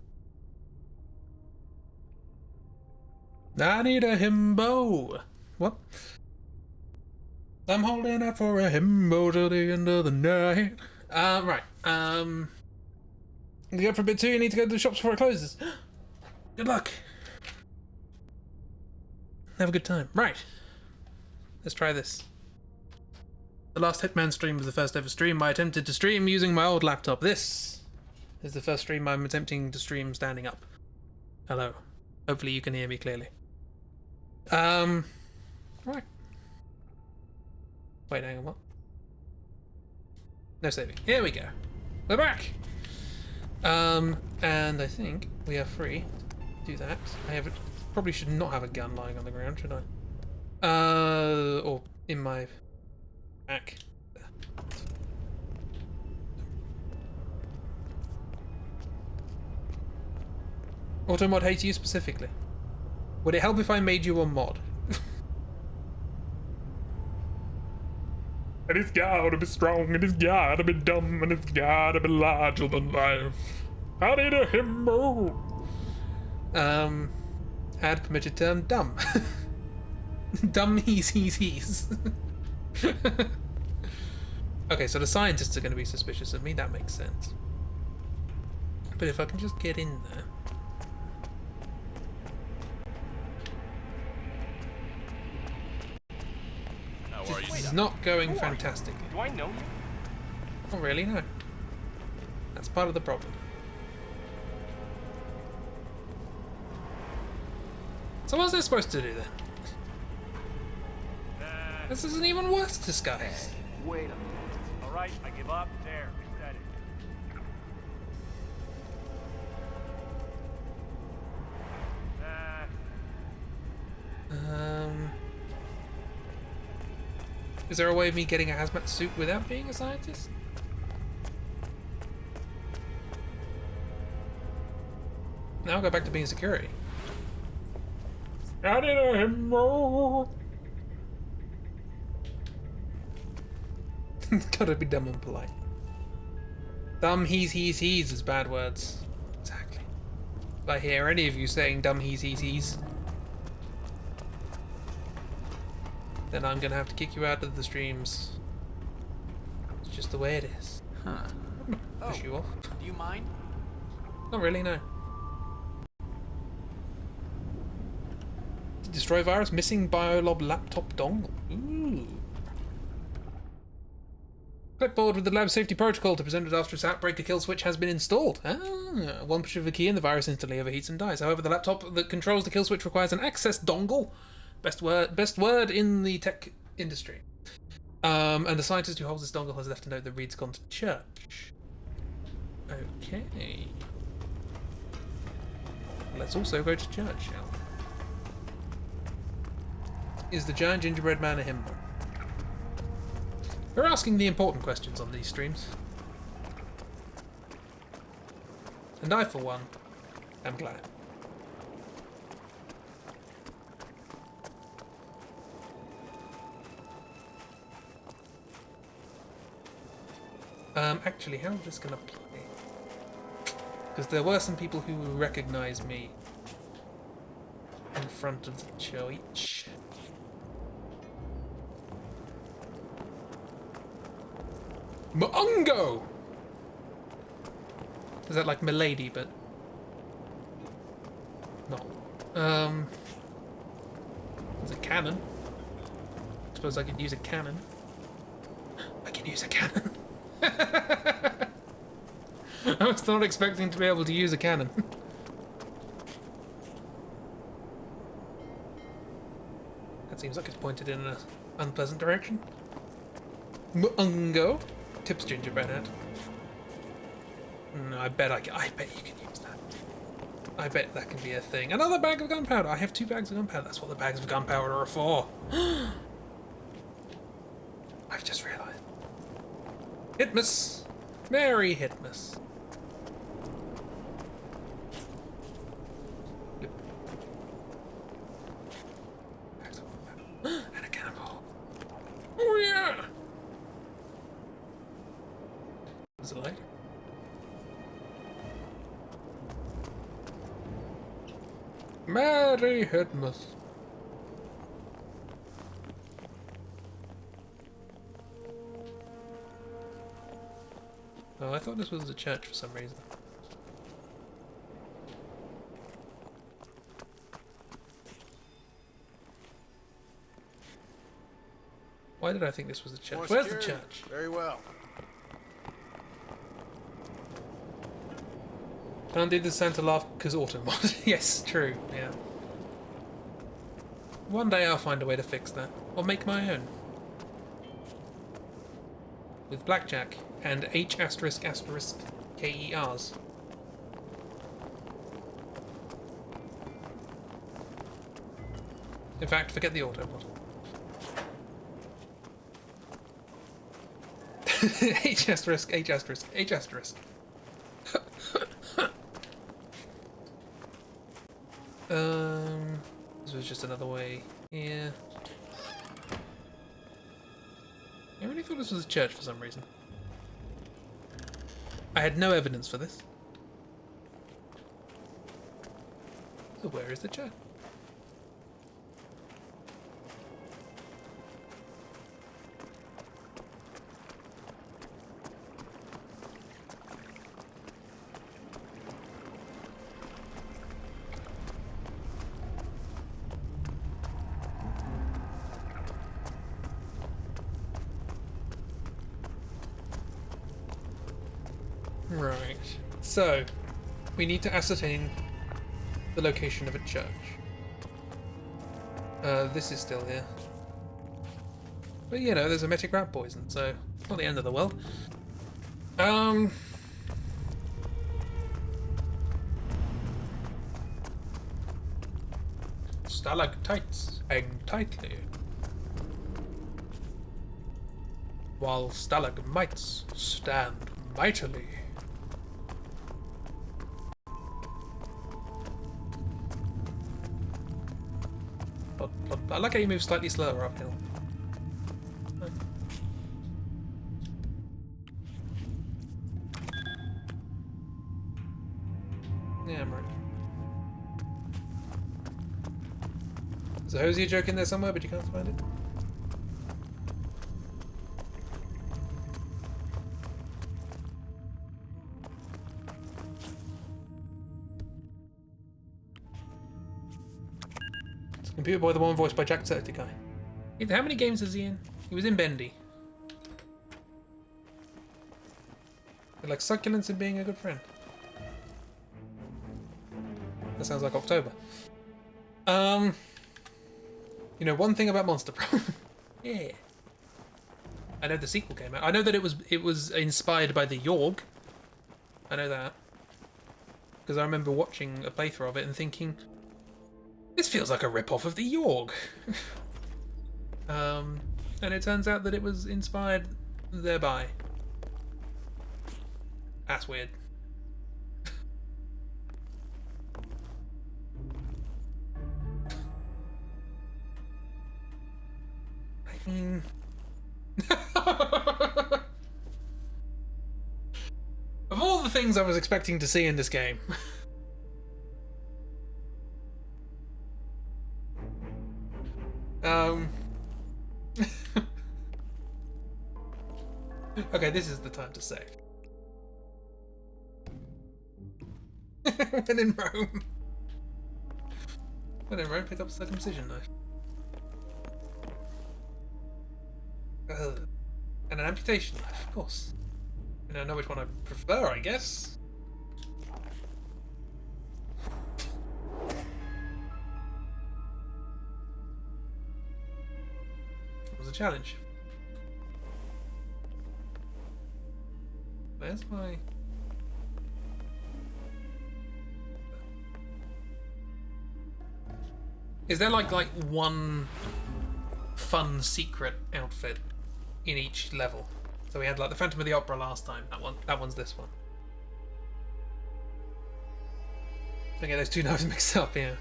Speaker 1: I need a himbo. What? I'm holding out for a himbo till the end of the night. Right. You go for a bit too, you need to go to the shops before it closes. Good luck. Have a good time. Right. Let's try this. The last Hitman stream was the first ever stream I attempted to stream using my old laptop. This is the first stream I'm attempting to stream standing up. Hello. Hopefully you can hear me clearly. Right. Wait, hang on, what? No saving. Here we go. We're back! And I think we are free to do that. Probably should not have a gun lying on the ground, should I? Or in my back. Automod hates you specifically. Would it help if I made you a mod? And it's gotta be strong, and it's gotta be dumb, and it's gotta be larger than life. I need a himbo. Add permitted term dumb. Dumb he's. Okay, so the scientists are going to be suspicious of me, that makes sense. But if I can just get in there. This is not going fantastically.
Speaker 13: Do I know you?
Speaker 1: Not really, no. That's part of the problem. So what's this supposed to do then? This is an even worse disguise.
Speaker 13: Wait a minute. Alright, I give up. There, reset it.
Speaker 1: Is there a way of me getting a hazmat suit without being a scientist? Now I'll go back to being security. I did a himbo. Gotta be dumb and polite. Dumb he's is bad words. Exactly. If I hear any of you saying dumb he's, then I'm gonna have to kick you out of the streams. It's just the way it is.
Speaker 16: Huh.
Speaker 1: Push you off.
Speaker 16: Do you mind?
Speaker 1: Not really, no. Destroy virus, missing biolob laptop dongle. Ooh. Clipboard with the lab safety protocol to present it after its outbreak. A kill switch has been installed. One push of a key and the virus instantly overheats and dies. However, the laptop that controls the kill switch requires an access dongle. Best word in the tech industry. And the scientist who holds this dongle has left a note that reads, "Gone to church." Okay. Let's also go to church, shall we? Is the giant gingerbread man a himbo? We're asking the important questions on these streams. And I, for one, am glad. Actually, how is this going to play? Because there were some people who recognise me in front of the church. Mungo! Is that like Milady, but not? There's a cannon. I suppose I could use a cannon. I can use a cannon. I was not expecting to be able to use a cannon. That seems like it's pointed in an unpleasant direction. Mungo. Tips gingerbread hat. No, I bet you can use that. I bet that can be a thing. Another bag of gunpowder. I have 2 bags of gunpowder. That's what the bags of gunpowder are for. I've just realised. Hitmas. Merry Hitmas. And a cannonball. Oh yeah! Is it light? Merry Hitmas. Oh, I thought this was a church for some reason. Why did I think this was a church?
Speaker 7: More
Speaker 1: Where's the
Speaker 7: security.
Speaker 1: church?
Speaker 7: Very well.
Speaker 1: Can't do the Santa laugh because auto mod. Yes, true. Yeah. One day I'll find a way to fix that, or make my own. With blackjack and H asterisk asterisk KERs. In fact, forget the auto mod. H asterisk, H asterisk, H asterisk. This was just another way here. I really thought this was a church for some reason. I had no evidence for this. So where is the church? Right, so we need to ascertain the location of a church. This is still here. But you know, there's emetic rat poison, so it's not the end of the world. Stalactites hang tightly, while stalagmites stand mightily. I like how you move slightly slower uphill. Yeah, I'm right. There's a Hosier joke in there somewhere, but you can't find it. Computer Boy, the one voiced by Jacksepticeye. How many games is he in? He was in Bendy. They're like succulents and being a good friend. That sounds like October. You know one thing about Monster Pro. Yeah. I know the sequel came out. I know that it was inspired by the Yorg. I know that. Because I remember watching a playthrough of it and thinking, this feels like a rip-off of the Yorg. And it turns out that it was inspired thereby. That's weird. I mean... of all the things I was expecting to see in this game... Okay, this is the time to save. When in Rome. When in Rome, pick up a circumcision knife. And an amputation knife, of course. I don't know which one I prefer, I guess. It was a challenge. Where's my... Is there like one fun secret outfit in each level? So we had like the Phantom of the Opera last time. That one's this one. Don't get those two knives mixed up here.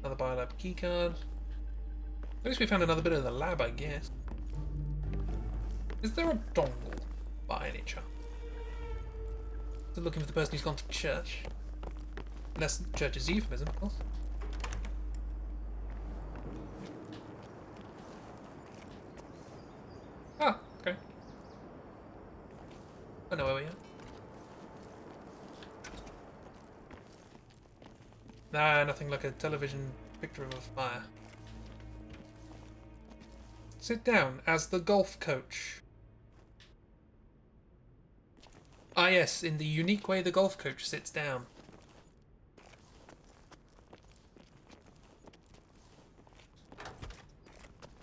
Speaker 1: Another biolab keycard. At least we found another bit of the lab, I guess. Is there a dongle by any chance? Still looking for the person who's gone to church. Unless church is a euphemism, of course. Ah, okay. I know where we are. Nah, nothing like a television picture of a fire. Sit down as the golf coach. Ah yes, in the unique way the golf coach sits down.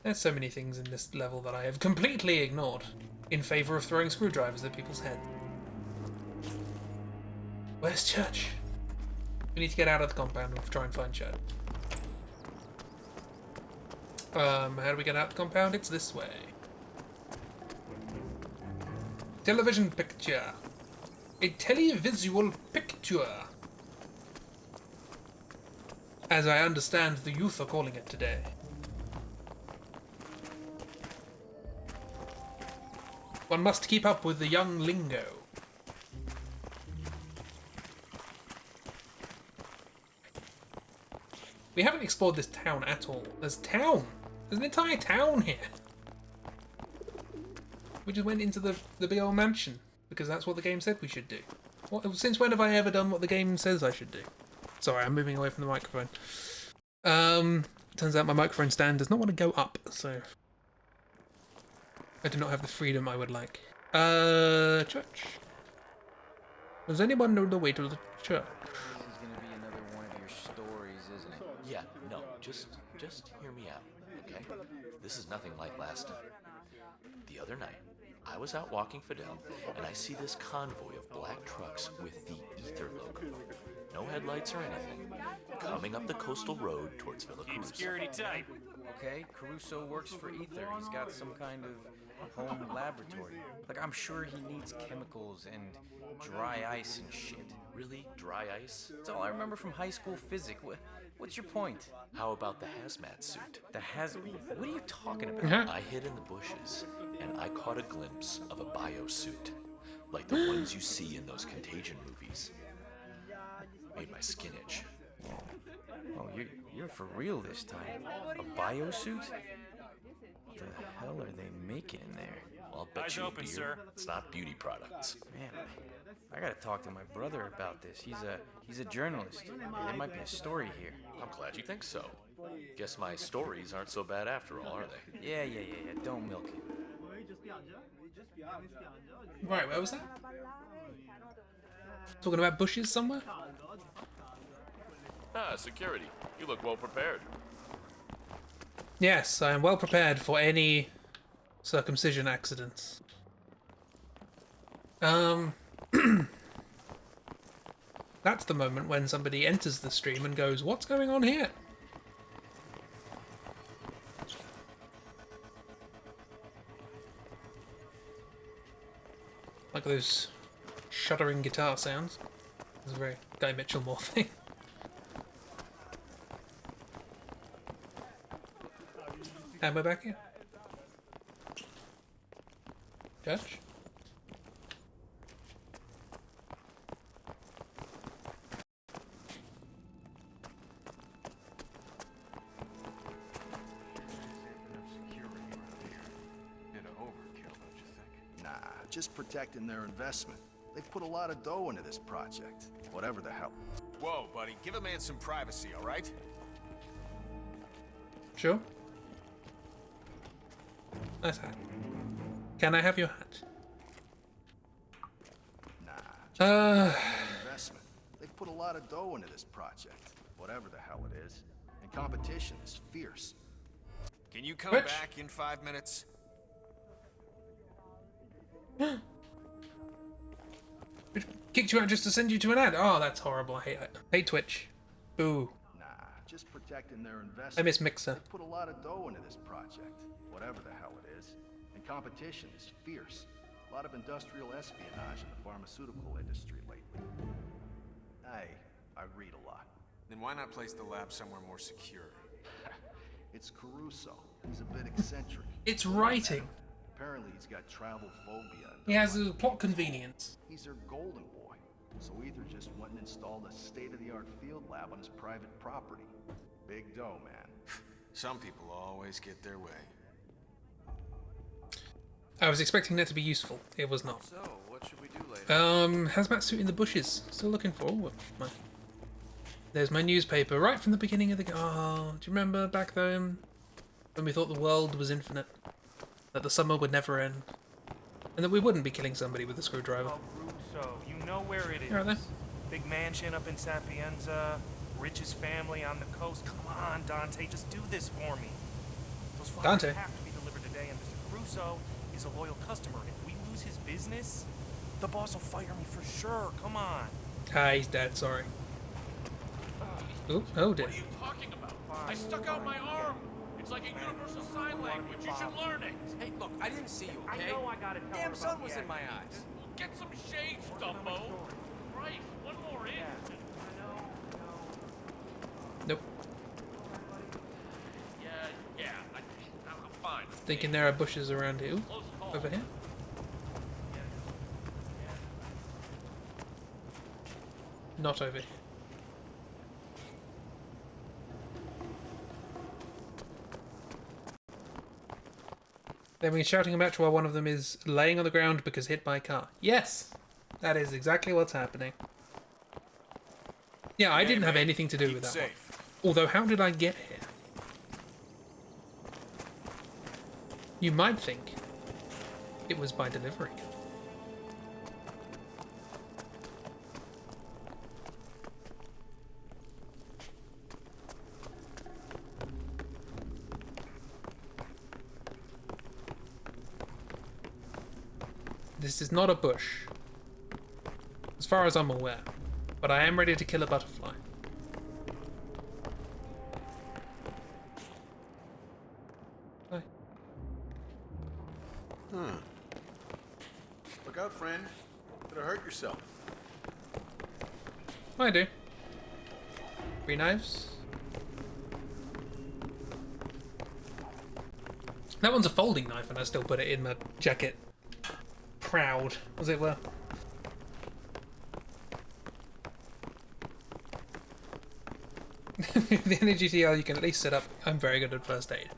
Speaker 1: There's so many things in this level that I have completely ignored in favour of throwing screwdrivers at people's heads. Where's Church? We need to get out of the compound and try and find Church. How do we get out the compound? It's this way. Television picture. A televisual picture. As I understand the youth are calling it today. One must keep up with the young lingo. We haven't explored this town at all. There's an entire town here. We just went into the big old mansion because that's what the game said we should do. Since when have I ever done what the game says I should do? Sorry, I'm moving away from the microphone. Turns out my microphone stand does not want to go up, so I do not have the freedom I would like. Church. Does anyone know the way to the church?
Speaker 12: This is gonna be another one of your stories, isn't it?
Speaker 6: Yeah, no, just hear me out, okay? This is nothing like last time. The other night, I was out walking Fidel, and I see this convoy of black trucks with the Ether logo. No headlights or anything. Coming up the coastal road towards Villa Cruz.
Speaker 13: Security tight.
Speaker 12: Okay, Caruso works for Ether. He's got some kind of home laboratory. Like, I'm sure he needs chemicals and dry ice and shit.
Speaker 6: Really? Dry ice?
Speaker 12: That's all I remember from high school physics. What's your point?
Speaker 6: How about the hazmat suit?
Speaker 12: What are you talking about?
Speaker 6: I hid in the bushes, and I caught a glimpse of a biosuit. Like the ones you see in those Contagion movies. Made my skin itch.
Speaker 12: Oh, you're for real this time. A biosuit? What the hell are they making in there?
Speaker 6: I'll bet
Speaker 13: Eyes
Speaker 6: you
Speaker 13: open, sir.
Speaker 6: It's not beauty products.
Speaker 12: Man, I gotta talk to my brother about this. He's a journalist. Hey, there might be a story here.
Speaker 6: I'm glad you think so. Guess my stories aren't so bad after all, are they?
Speaker 12: Yeah. Don't milk it.
Speaker 1: Right, where was that? Talking about bushes somewhere?
Speaker 6: Ah, security. You look well prepared.
Speaker 1: Yes, I am well prepared for any circumcision accidents. That's the moment when somebody enters the stream and goes, "What's going on here?" Like those shuddering guitar sounds. It's a very Guy Mitchell-Moore thing. And we're back here. Church?
Speaker 7: Nah, just protecting their investment. They've put a lot of dough into this project. Whatever the hell.
Speaker 10: Whoa, buddy. Give a man some privacy, all right?
Speaker 1: Sure. Nice hat. Can I have your hat?
Speaker 7: Nah, investment. They've put a lot of dough into this project. Whatever the hell it is. And competition is fierce.
Speaker 10: Can you come
Speaker 1: Which?
Speaker 10: back in 5 minutes?
Speaker 1: Kicked you out just to send you to an ad. Oh, that's horrible. I hate Twitch. Boo.
Speaker 7: Nah, just protecting their investment.
Speaker 1: I miss Mixer.
Speaker 7: They've put a lot of dough into this project. Whatever the hell it is. And competition is fierce. A lot of industrial espionage in the pharmaceutical industry lately. I read a lot.
Speaker 10: Then why not place the lab somewhere more secure?
Speaker 7: It's Caruso. He's a bit eccentric.
Speaker 1: It's writing.
Speaker 7: Apparently he's got travel phobia.
Speaker 1: He has a plot convenience.
Speaker 7: He's their golden boy. So Ether just went and installed a state-of-the-art field lab on his private property. Big dough, man.
Speaker 10: Some people always get their way.
Speaker 1: I was expecting that to be useful. It was not.
Speaker 10: So, what should we do
Speaker 1: Hazmat suit in the bushes. Still looking for. There's my newspaper right from the beginning of the. Oh, do you remember back then when we thought the world was infinite, that the summer would never end, and that we wouldn't be killing somebody with a screwdriver?
Speaker 13: So you know where it is.
Speaker 1: Right there.
Speaker 13: Big mansion up in Sapienza, richest family on the coast. Come on, Dante, just do this for me. Those flowers
Speaker 1: Dante.
Speaker 13: have to be delivered today, and Mr. Caruso is a loyal customer. If we lose his business, the boss will fire me for sure. Come on.
Speaker 1: Ah, he's dead. Sorry. Oh dear.
Speaker 18: What are you talking about? I stuck out my arm. It's like a universal sign language. You should learn it.
Speaker 16: Hey, look, I didn't see you, okay?
Speaker 13: I know I gotta tell
Speaker 16: Damn
Speaker 13: her
Speaker 16: sun
Speaker 13: about
Speaker 16: was
Speaker 13: the
Speaker 16: in my eyes.
Speaker 18: Get some shades, Dumbo. Christ, one more in.
Speaker 1: Nope.
Speaker 18: Yeah, I'm fine.
Speaker 1: Thinking there are bushes around here. Ooh, over here. Not over here. Then we're shouting a match while one of them is laying on the ground because hit by a car. Yes! That is exactly what's happening. Yeah, I didn't have anything to do with that one. Although, how did I get here? You might think it was by delivery. This is not a bush, as far as I'm aware, but I am ready to kill a butterfly. Hi.
Speaker 7: Look out, friend. Could have hurt yourself.
Speaker 1: I do. 3 knives. That one's a folding knife, and I still put it in my jacket. Proud, as it were. With the energy TL, you can at least set up. I'm very good at first aid.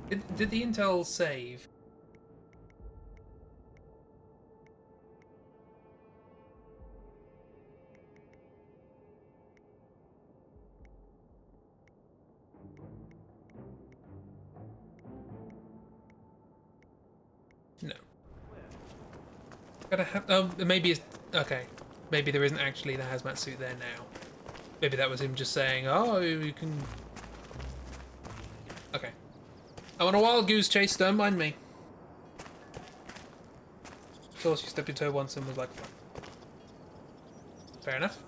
Speaker 1: Yeah. Did the intel save? No. Gotta have. Oh, maybe it's okay. Maybe there isn't actually the hazmat suit there now. Maybe that was him just saying, "Oh, you can." Okay. I'm on a wild goose chase. Don't mind me. Of course, you stubbed your toe once and was like, "Fine." Fair enough.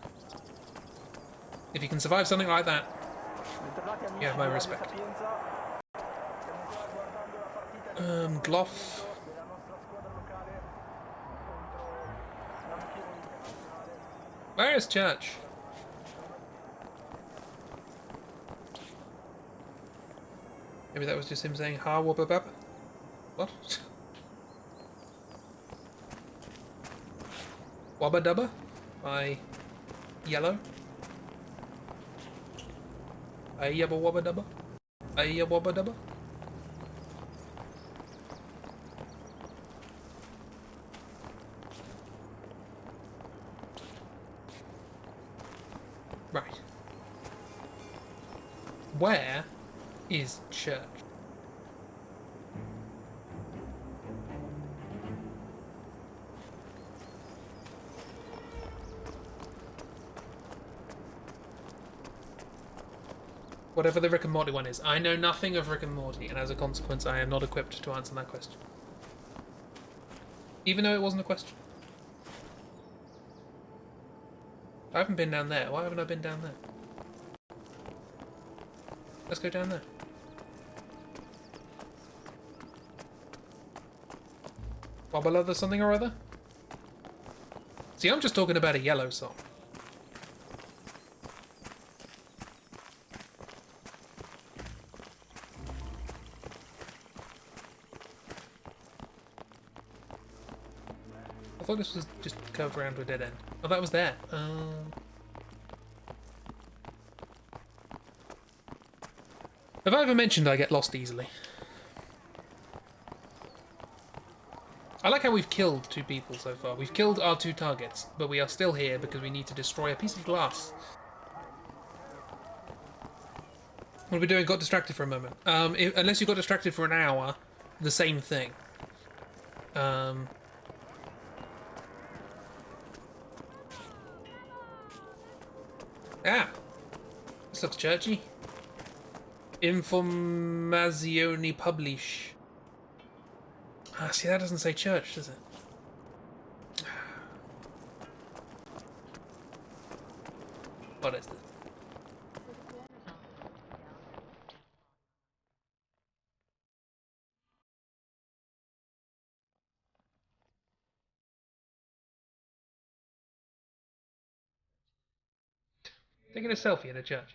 Speaker 1: If you can survive something like that, you have my respect. Gloff. Where is church? Maybe that was just him saying ha wubba bub. What? Wubba dubba by Yellow. Ayabba wubba dubba. Ayabba wubba dubba. Right. Where is church? Whatever the Rick and Morty one is. I know nothing of Rick and Morty, and as a consequence, I am not equipped to answer that question. Even though it wasn't a question. I haven't been down there. Why haven't I been down there? Let's go down there. Bubble other something or other? See, I'm just talking about a Yellow song. thought this was just curved around to a dead end. Oh, that was there. Have I ever mentioned I get lost easily? I like how we've killed 2 people so far. We've killed our 2 targets, but we are still here because we need to destroy a piece of glass. What are we doing? Got distracted for a moment. Unless you got distracted for an hour, the same thing. This looks churchy. Informazioni Publish. Ah, see, that doesn't say church, does it? What is this? Taking a selfie in a church.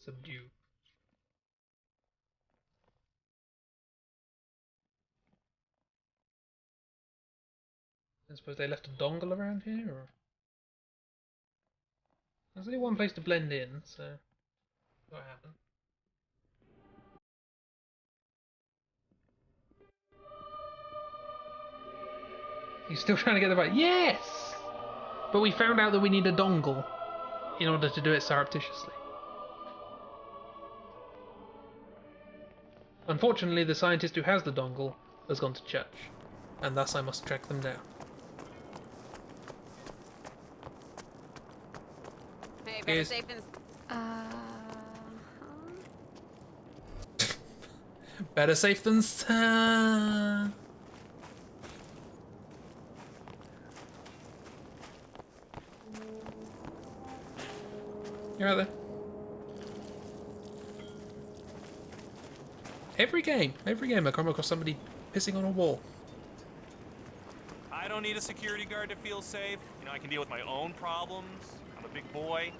Speaker 1: Subdue. I suppose they left a dongle around here, or there's only one place to blend in, so what happened? He's still trying to get the right. Yes, but we found out that we need a dongle in order to do it surreptitiously. Unfortunately, the scientist who has the dongle has gone to church, and thus I must track them down.
Speaker 19: Hey, better safe than...
Speaker 1: Better safe than sorry. You're out there. Every game I come across somebody pissing on a wall.
Speaker 13: I don't need a security guard to feel safe. You know, I can deal with my own problems. I'm a big boy.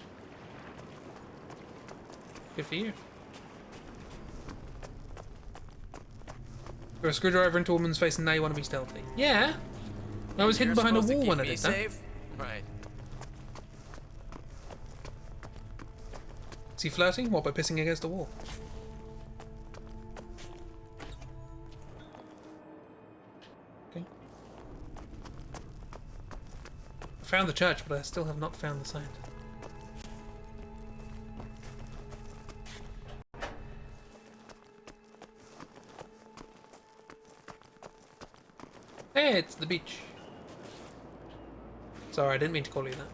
Speaker 1: Good for you. Throw a screwdriver into a woman's face and now you want to be stealthy. Yeah! I was hidden behind a wall when I did that.
Speaker 16: Right.
Speaker 1: Is he flirting? What, by pissing against the wall? Okay. I found the church, but I still have not found the site. Hey, it's the beach. Sorry, I didn't mean to call you that.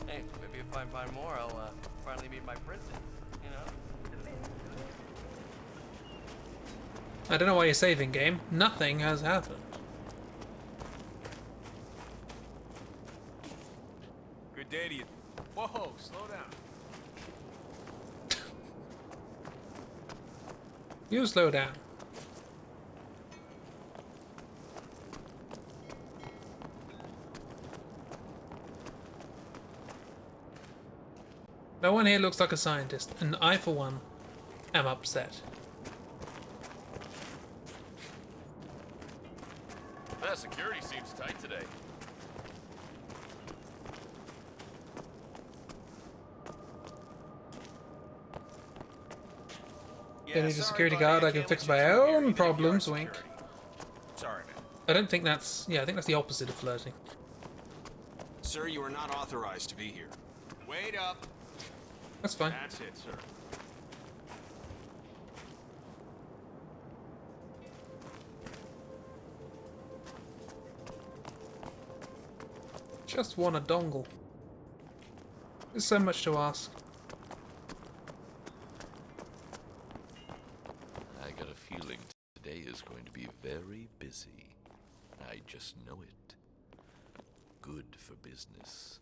Speaker 16: Hey, maybe if I find more, I'll finally meet my princess, you know?
Speaker 1: I don't know why you're saving, game. Nothing has happened.
Speaker 10: Good day to you. Whoa, slow down.
Speaker 1: You slow down. No one here looks like a scientist, and I, for one, am upset.
Speaker 18: That security seems tight today.
Speaker 1: Don't need a security guard, I can fix my own problems, wink.
Speaker 10: Sorry, man.
Speaker 1: I don't think that's... yeah, I think that's the opposite of flirting.
Speaker 10: Sir, you are not authorized to be here. Wait up.
Speaker 1: That's fine.
Speaker 10: That's it, sir.
Speaker 1: Just want a dongle. There's so much to ask.
Speaker 6: I got a feeling today is is going to be very busy. I just know it. Good for business.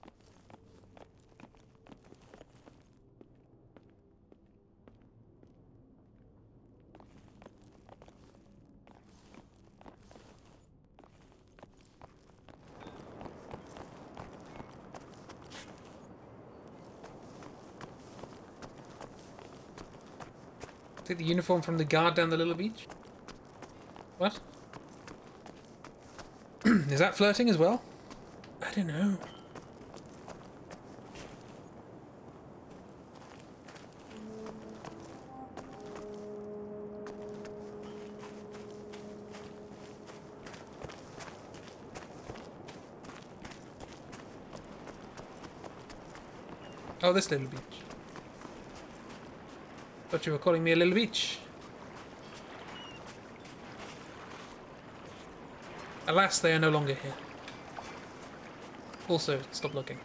Speaker 1: Take the uniform from the guard down the little beach? What? Is that flirting as well? I don't know. Oh, this little beach. Thought you were calling me a little beach. Alas, they are no longer here. Also, stop looking.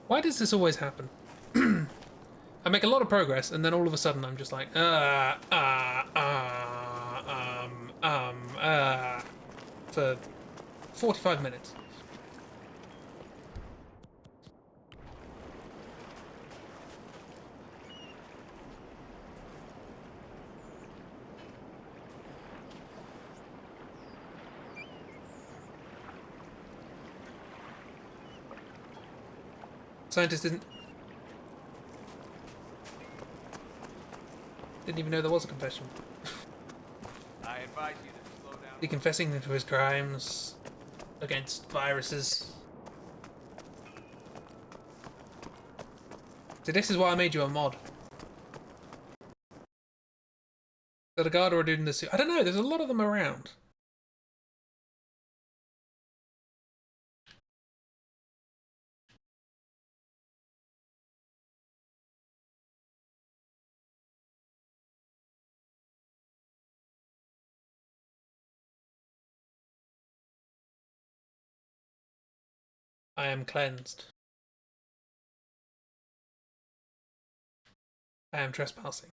Speaker 1: Why does this always happen? I make a lot of progress, and then all of a sudden I'm just like, for 45 minutes. Scientist didn't even know there was a confession.
Speaker 10: I advise you to slow down.
Speaker 1: He confessing to his crimes against viruses. So this is why I made you a mod. So the guard or a dude in the suit. I don't know, there's a lot of them around. I am cleansed. I am trespassing.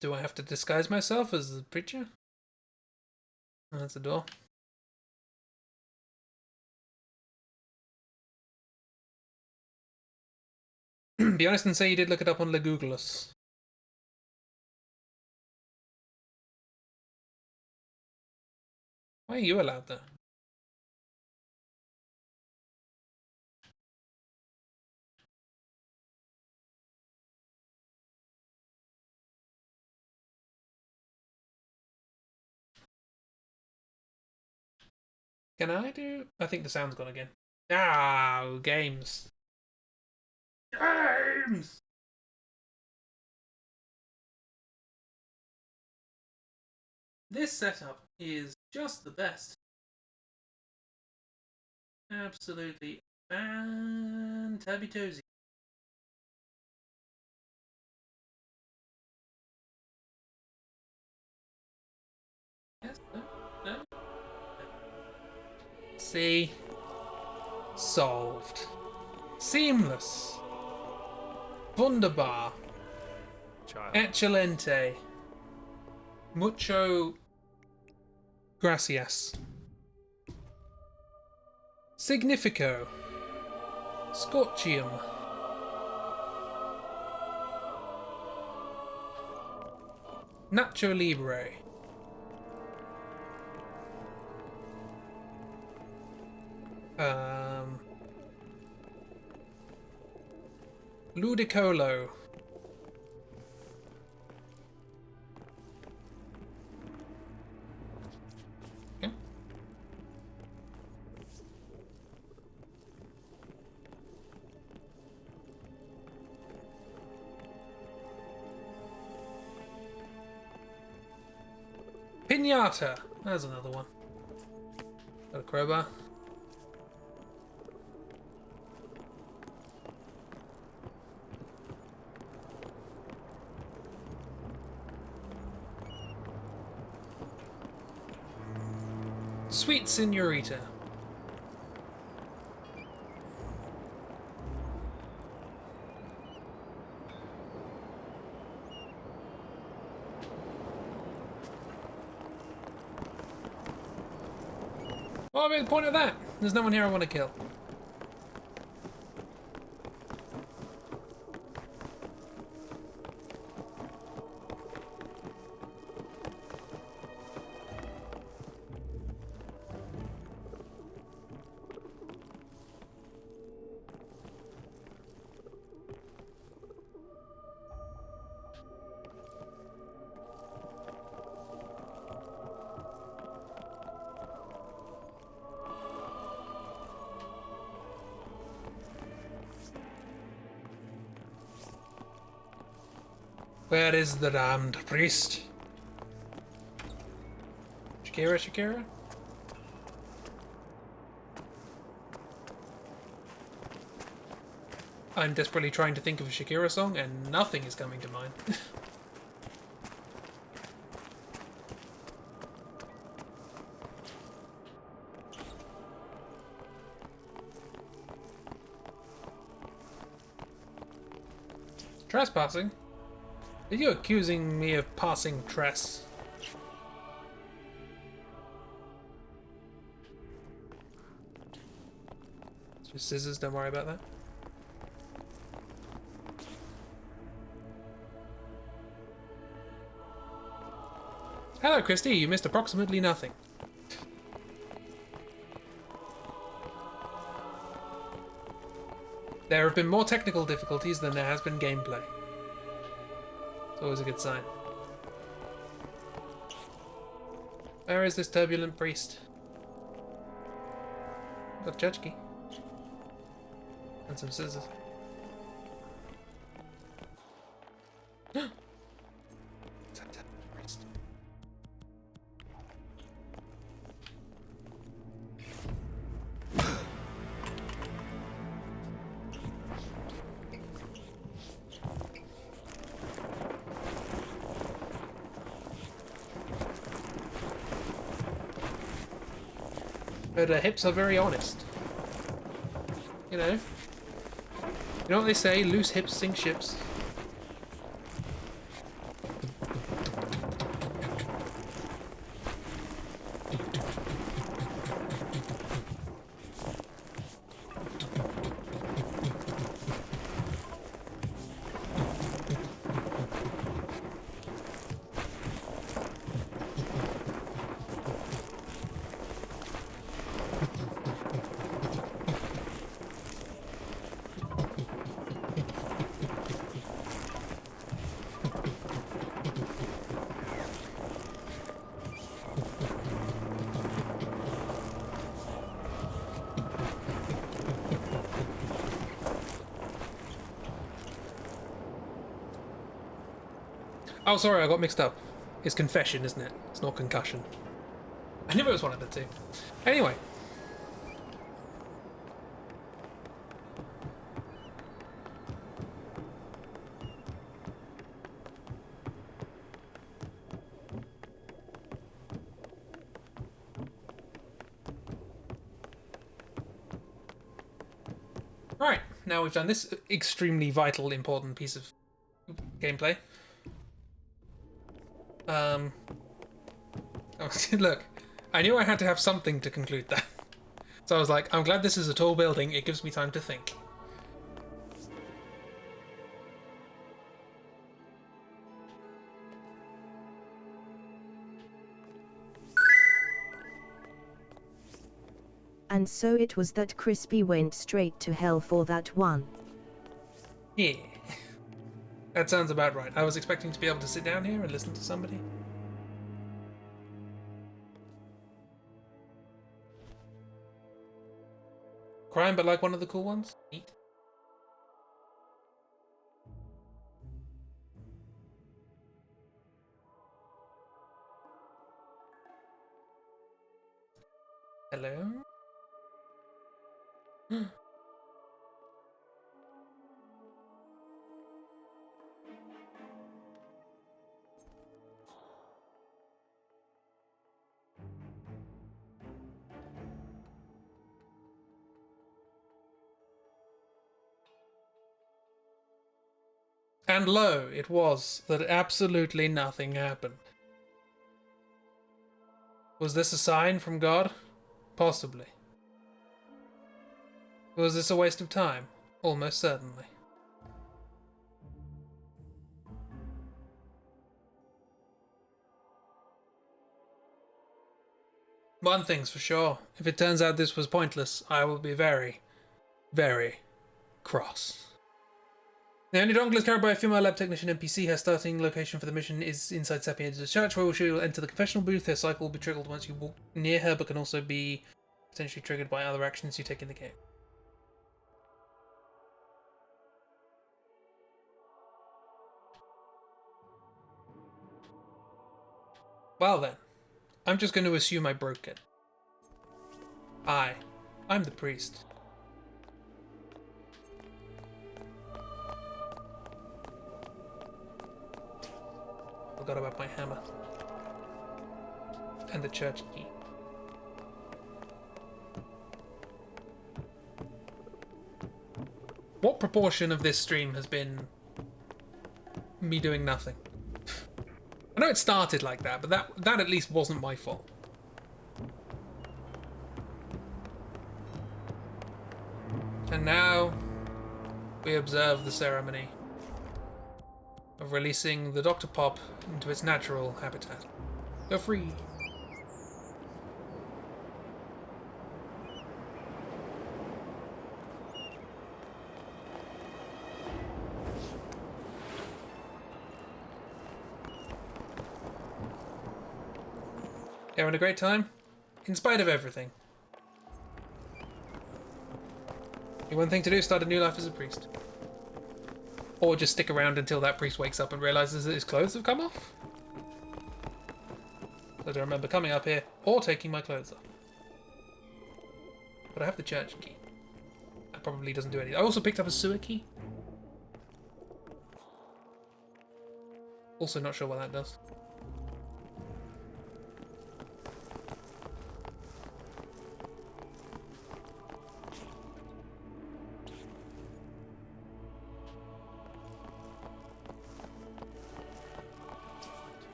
Speaker 1: Do I have to disguise myself as the preacher? Oh, that's the door. Be honest and say you did look it up on Legoogleus. Why are you allowed there? Can I do? I think the sound's gone again. Ah, games. Games! This setup is just the best. Absolutely fantabby-tozy. Yes, no. See? Solved. Seamless. Wunderbar. Excelente. Mucho gracias. Significo. Scorchium. Nacho Libre. Ludicolo. Okay. Pinata. There's another one. Got a crowbar. Sweet senorita. What would be the point of that? There's no one here I want to kill. Where is the damned priest? Shakira, Shakira? I'm desperately trying to think of a Shakira song and nothing is coming to mind. Trespassing? Are you accusing me of passing trespass? It's just scissors, don't worry about that. Hello, Christy, you missed approximately nothing. There have been more technical difficulties than there has been gameplay. It's always a good sign. Where is this turbulent priest? Got judge key. And some scissors. But her hips are very honest. You know what they say, loose hips sink ships. Oh, sorry, I got mixed up. It's confession, isn't it? It's not concussion. I knew it was one of the two. Anyway. Right, now we've done this extremely vital, important piece of gameplay. Look, I knew I had to have something to conclude that. So I was like, I'm glad this is a tall building, it gives me time to think.
Speaker 17: And so it was that Crispy went straight to hell for that one.
Speaker 1: Yeah. That sounds about right. I was expecting to be able to sit down here and listen to somebody. Crime, but like one of the cool ones? Neat. Hello? And lo, it was that absolutely nothing happened. Was this a sign from God? Possibly. Was this a waste of time? Almost certainly. One thing's for sure. If it turns out this was pointless, I will be very, very cross. The only dongle is carried by a female lab technician NPC. Her starting location for the mission is inside Sapienza's church, where she will enter the confessional booth. Her cycle will be triggered once you walk near her, but can also be potentially triggered by other actions you take in the game. Well then, I'm just going to assume I broke it. I'm the priest. Forgot about my hammer. And the church key. What proportion of this stream has been me doing nothing? I know it started like that, but that at least wasn't my fault. And now we observe the ceremony of releasing the Dr. Pop into its natural habitat. Go free. Having a great time? In spite of everything. The one thing to do is start a new life as a priest. Or just stick around until that priest wakes up and realizes that his clothes have come off. So I don't remember coming up here or taking my clothes off. But I have the church key. That probably doesn't do anything. I also picked up a sewer key. Also not sure what that does.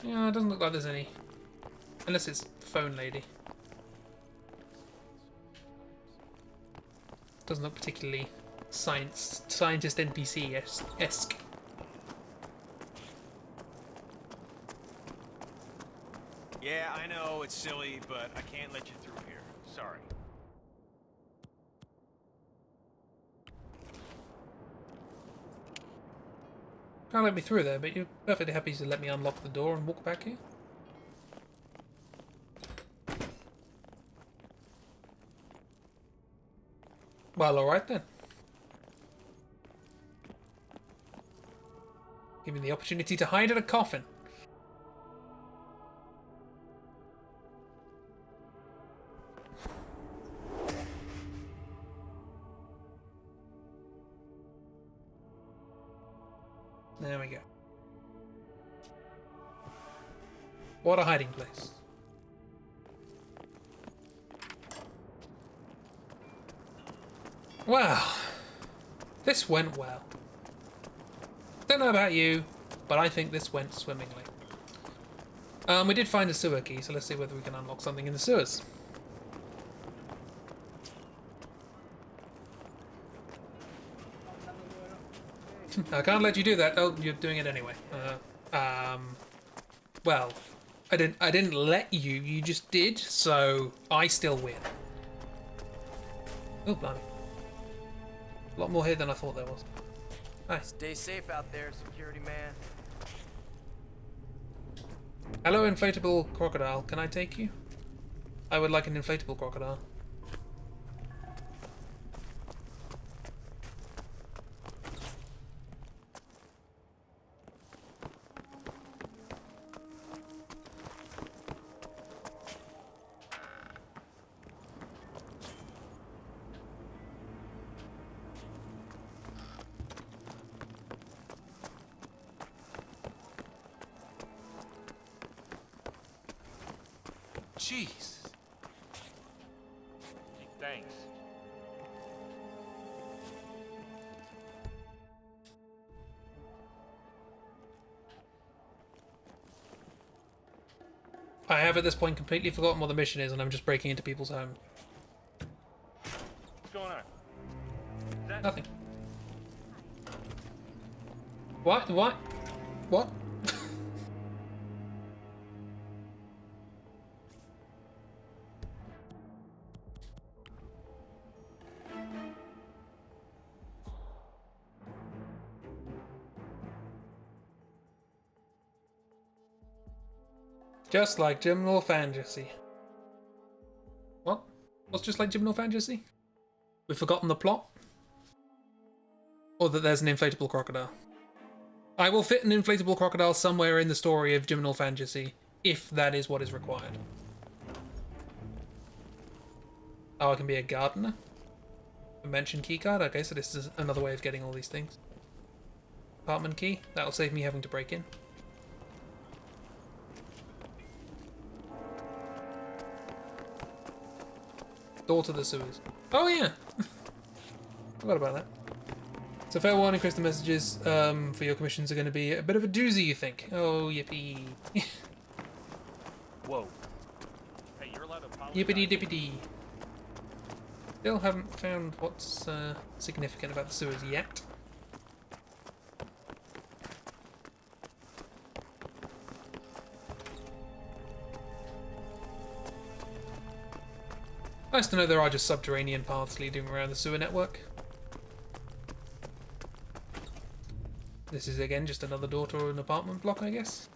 Speaker 1: Yeah, it doesn't look like there's any. Unless it's phone lady. Doesn't look particularly scientist NPC-esque.
Speaker 10: Yeah, I know, it's silly, but I can't let you through here. Sorry.
Speaker 1: Can't let me through there, but you're perfectly happy to let me unlock the door and walk back here? Well, alright then. Give me the opportunity to hide in a coffin. There we go. What a hiding place. Well, this went well. Don't know about you, but I think this went swimmingly. We did find a sewer key, so let's see whether we can unlock something in the sewers. I can't let you do that. Oh, you're doing it anyway. Well, I didn't let you. You just did, so I still win. Oh, blimey. A lot more here than I thought there was. Nice.
Speaker 4: Stay safe out there, security man.
Speaker 1: Hello, inflatable crocodile. Can I take you? I would like an inflatable crocodile.
Speaker 10: Jeez. Thanks.
Speaker 1: I have at this point completely forgotten what the mission is, and I'm just breaking into people's homes.
Speaker 13: What's going on?
Speaker 1: Nothing. What? What? What? Just like Gymnal Fantasy. What? What's just like Gymnal Fantasy? We've forgotten the plot? Or that there's an inflatable crocodile? I will fit an inflatable crocodile somewhere in the story of Gymnal Fantasy, if that is what is required. Oh, I can be a gardener? A mention keycard? Okay, so this is another way of getting all these things. Apartment key? That'll save me having to break in. Door to the sewers. Oh yeah! Forgot about that. So fair warning, Chris, the messages for your commissions are going to be a bit of a doozy, you think? Oh, yippee.
Speaker 13: Whoa. Hey, you're allowed to apologize.
Speaker 1: Yippity dippity. Still haven't found what's significant about the sewers yet. Nice to know there are just subterranean paths leading around the sewer network. This is again just another door to an apartment block, I guess.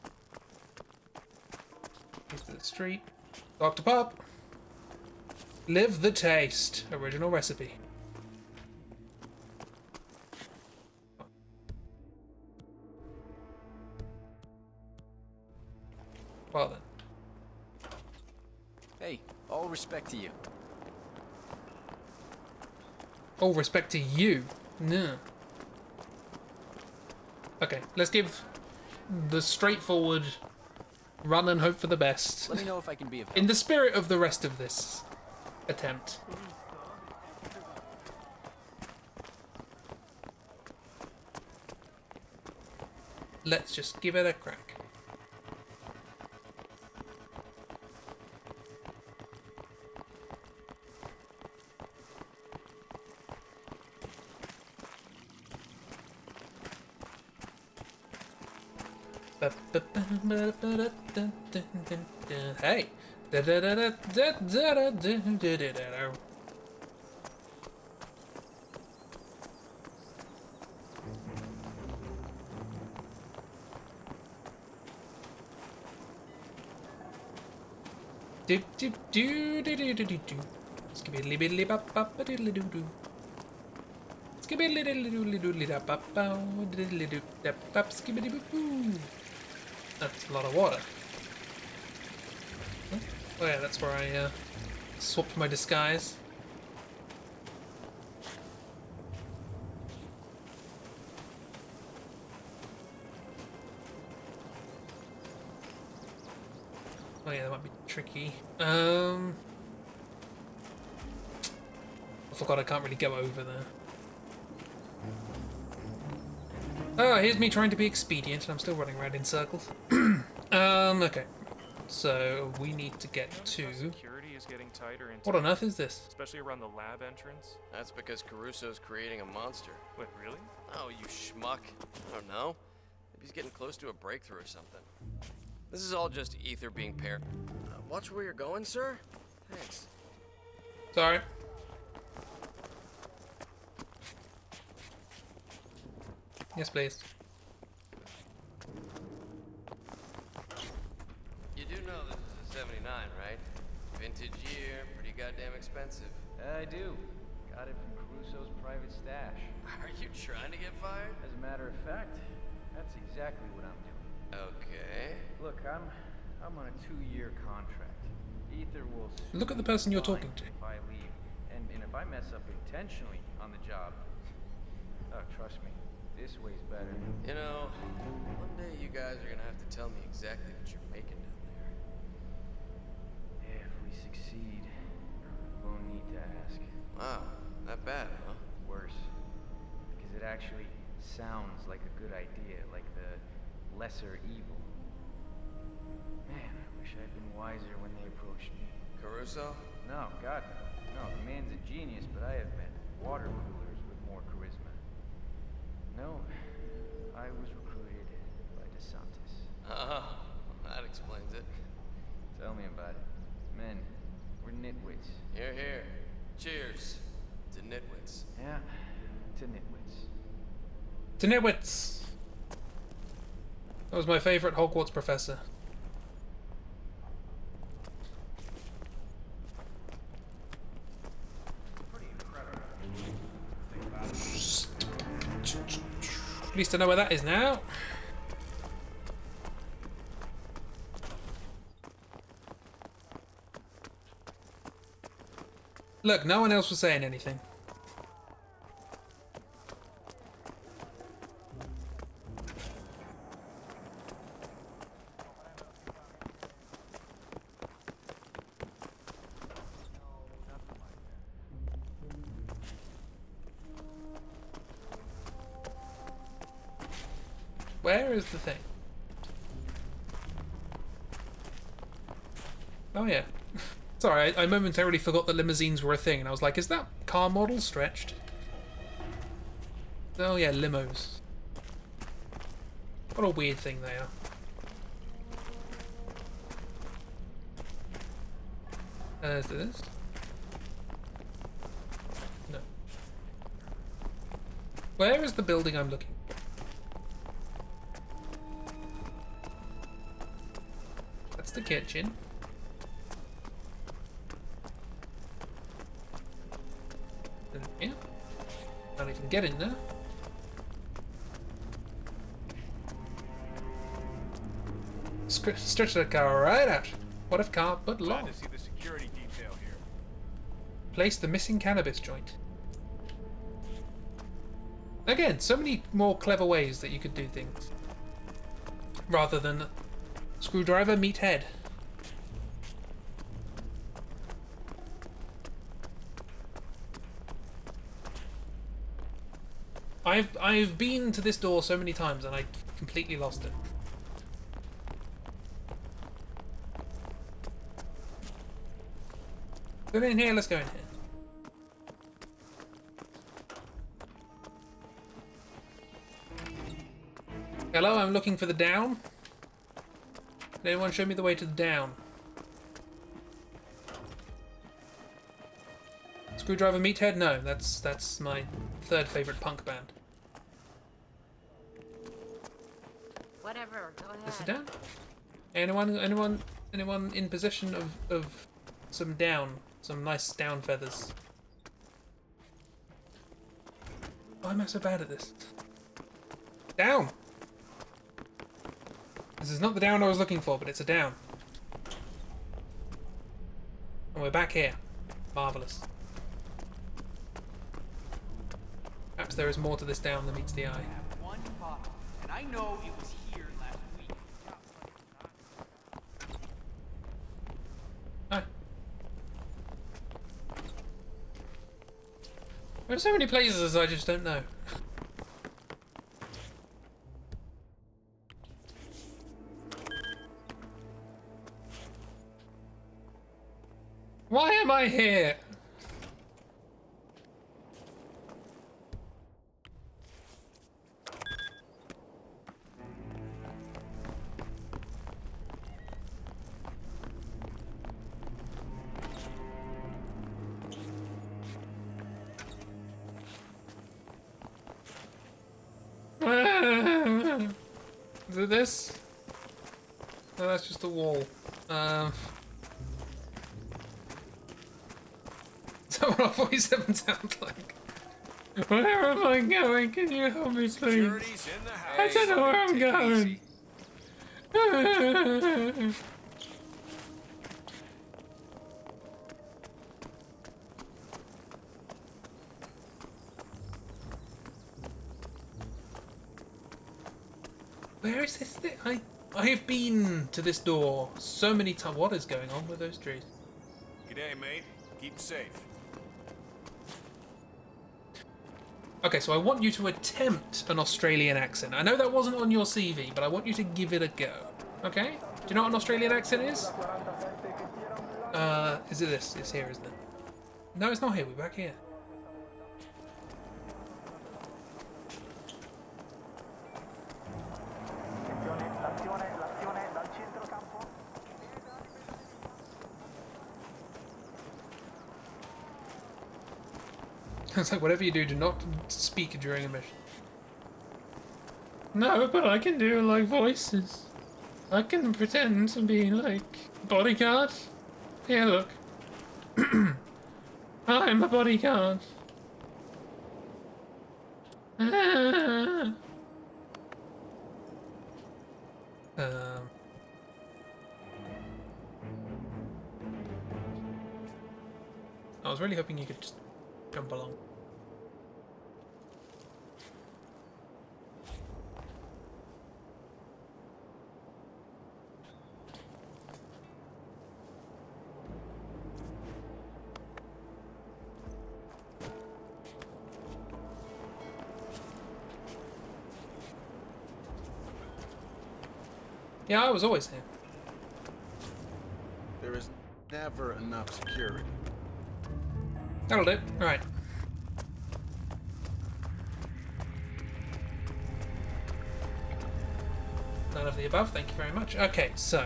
Speaker 1: Here's to the street. Dr. Pop! Live the taste. Original recipe. Well then.
Speaker 12: Hey, all respect to you.
Speaker 1: All respect to you. No. Okay, let's give the straightforward run and hope for the best.
Speaker 12: Let me know if I can be of help.
Speaker 1: In the spirit of the rest of this attempt. Let's just give it a crack. Hey. Do do do do do do do do. Skibbly biddly bop bop a diddly doo doo. Skibbly diddly doodly doodly da bop bow diddly doo da bop skibbity boo boo. That's a lot of water. Oh yeah, that's where I swapped my disguise. Oh yeah, that might be tricky. I forgot I can't really go over there. Oh, here's me trying to be expedient, and I'm still running around in circles. Okay. So we need to get to.
Speaker 13: Security is getting tighter and
Speaker 1: What on earth is this?
Speaker 13: Especially around the lab entrance.
Speaker 4: That's because Caruso's creating a monster.
Speaker 13: Wait, really?
Speaker 4: Oh, you schmuck. I don't know. Maybe he's getting close to a breakthrough or something. This is all just ether being paired. Watch where you're going, sir. Thanks.
Speaker 1: Sorry. Yes, please.
Speaker 4: You do know this is a 79, right? Vintage year, pretty goddamn expensive.
Speaker 14: I do. Got it from Caruso's private stash.
Speaker 4: Are you trying to get fired?
Speaker 14: As a matter of fact, that's exactly what I'm doing.
Speaker 4: Okay.
Speaker 14: Look, I'm on a 2-year contract. Ether will
Speaker 1: Look at the person you're talking to.
Speaker 14: if I leave, and if I mess up intentionally on the job, oh, trust me, this way's better.
Speaker 4: You know, one day you guys are gonna have to tell me exactly what you're making down there.
Speaker 14: If we succeed, we won't need to ask.
Speaker 4: Wow, that bad, huh?
Speaker 14: Worse. Because it actually sounds like a good idea, like the lesser evil. Man, I wish I'd been wiser when they approached me.
Speaker 10: Caruso?
Speaker 14: No, God, no. No, the man's a genius, but I have met water coolers with more charisma. No, I was recruited by DeSantis.
Speaker 10: Oh, that explains it.
Speaker 14: Tell me about it. Men, we're nitwits.
Speaker 10: Here, here. Cheers to nitwits.
Speaker 14: Yeah, to nitwits.
Speaker 1: To nitwits! That was my favorite Hogwarts professor. At least I know where that is now. Look, no one else was saying anything. Where is the thing? Oh yeah. Sorry, I momentarily forgot that limousines were a thing, and I was like, is that car model stretched? Oh yeah, limos. What a weird thing they are. Is this? No. Where is the building I'm looking for? That's the kitchen. Yeah. Can't even get in there. Stretch the car right out. What if can't but long?
Speaker 18: Glad to see the security detail here.
Speaker 1: Place the missing cannabis joint. Again, so many more clever ways that you could do things. Rather than screwdriver meet head. I've been to this door so many times and I completely lost it. Go in here, let's go in here. Hello, I'm looking for the down. Can anyone show me the way to the down? Screwdriver Meathead? No, that's my third favorite punk band.
Speaker 19: Whatever, go ahead.
Speaker 1: Is it down? Anyone in possession of some down? Some nice down feathers. Why am I so bad at this? Down! This is not the down I was looking for, but it's a down. And we're back here. Marvellous. Perhaps there is more to this down than meets the eye.
Speaker 20: I have one bottle, and I know it was here last week.
Speaker 1: Hi. There are so many places I just don't know. Why am I here? Is it this? No, that's just a wall. Is that what 47 sounds like? Where am I going? Can you help me, please?
Speaker 10: Security's in the house.
Speaker 1: I don't know where I'm going. Where is this thing? I have been to this door so many times. What is going on with those trees?
Speaker 10: G'day, mate. Keep safe.
Speaker 1: Okay, so I want you to attempt an Australian accent. I know that wasn't on your CV, but I want you to give it a go. Okay? Do you know what an Australian accent is? Is it this? It's here, isn't it? No, it's not here. We're back here. It's like, whatever you do, do not speak during a mission. No, but I can do, like, voices. I can pretend to be, like, bodyguard. Here, look. I'm a bodyguard. I was really hoping you could just jump along. Yeah, I was always here.
Speaker 9: There is never enough security.
Speaker 1: That'll do. Alright. None of the above, thank you very much. Okay, so.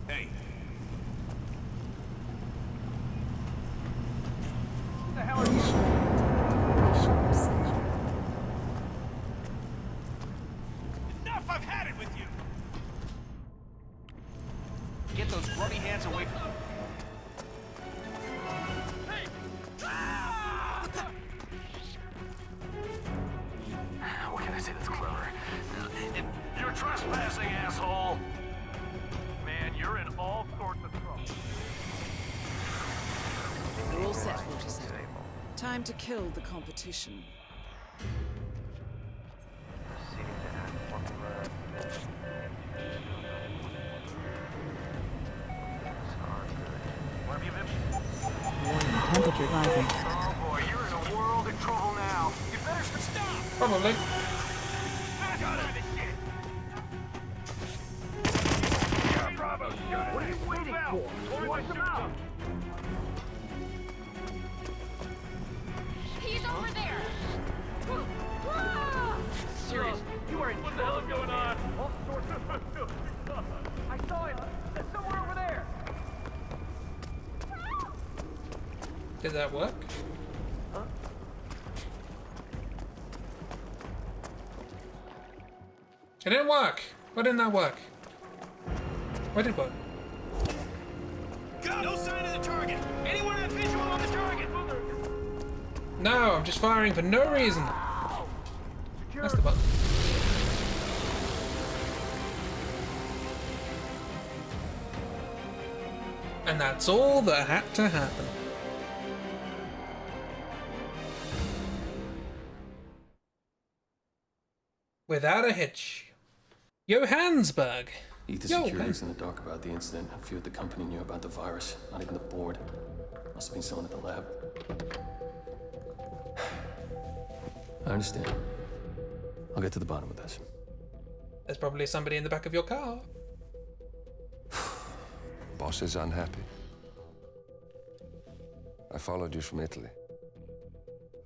Speaker 10: Hey.
Speaker 20: What the hell are you?
Speaker 10: Enough! I've had it with you!
Speaker 20: Get those grubby hands away from me.
Speaker 10: Hey! Ah! What the? What can I say that's clever? You're trespassing, asshole! Man, you're in all sorts of trouble.
Speaker 2: You're all set, 47. Time to kill the competition.
Speaker 17: Temperature rising.
Speaker 10: Oh boy, you're in a world of trouble now. You better stop!
Speaker 1: Probably.
Speaker 10: Back out of this shit! Yeah, Bravo, what are you waiting for? Wipe them out!
Speaker 3: He's over there!
Speaker 20: Serious, you are in
Speaker 10: What the hell is going on?
Speaker 20: all sorts of... I saw it! It's somewhere over there!
Speaker 1: Did that work?
Speaker 20: Huh?
Speaker 1: It didn't work. Why didn't that work? Why did it work?
Speaker 10: Go! No sign of the target! Anyone have visual on the target?
Speaker 1: No, I'm just firing for no reason. That's the button. And that's all that had to happen. Without a hitch. Johannesburg.
Speaker 21: Ether Security's in the dark about the incident. A few at the company knew about the virus. Not even the board. Must have been someone at the lab. I understand. I'll get to the bottom of this.
Speaker 1: There's probably somebody in the back of your car.
Speaker 22: Boss is unhappy. I followed you from Italy.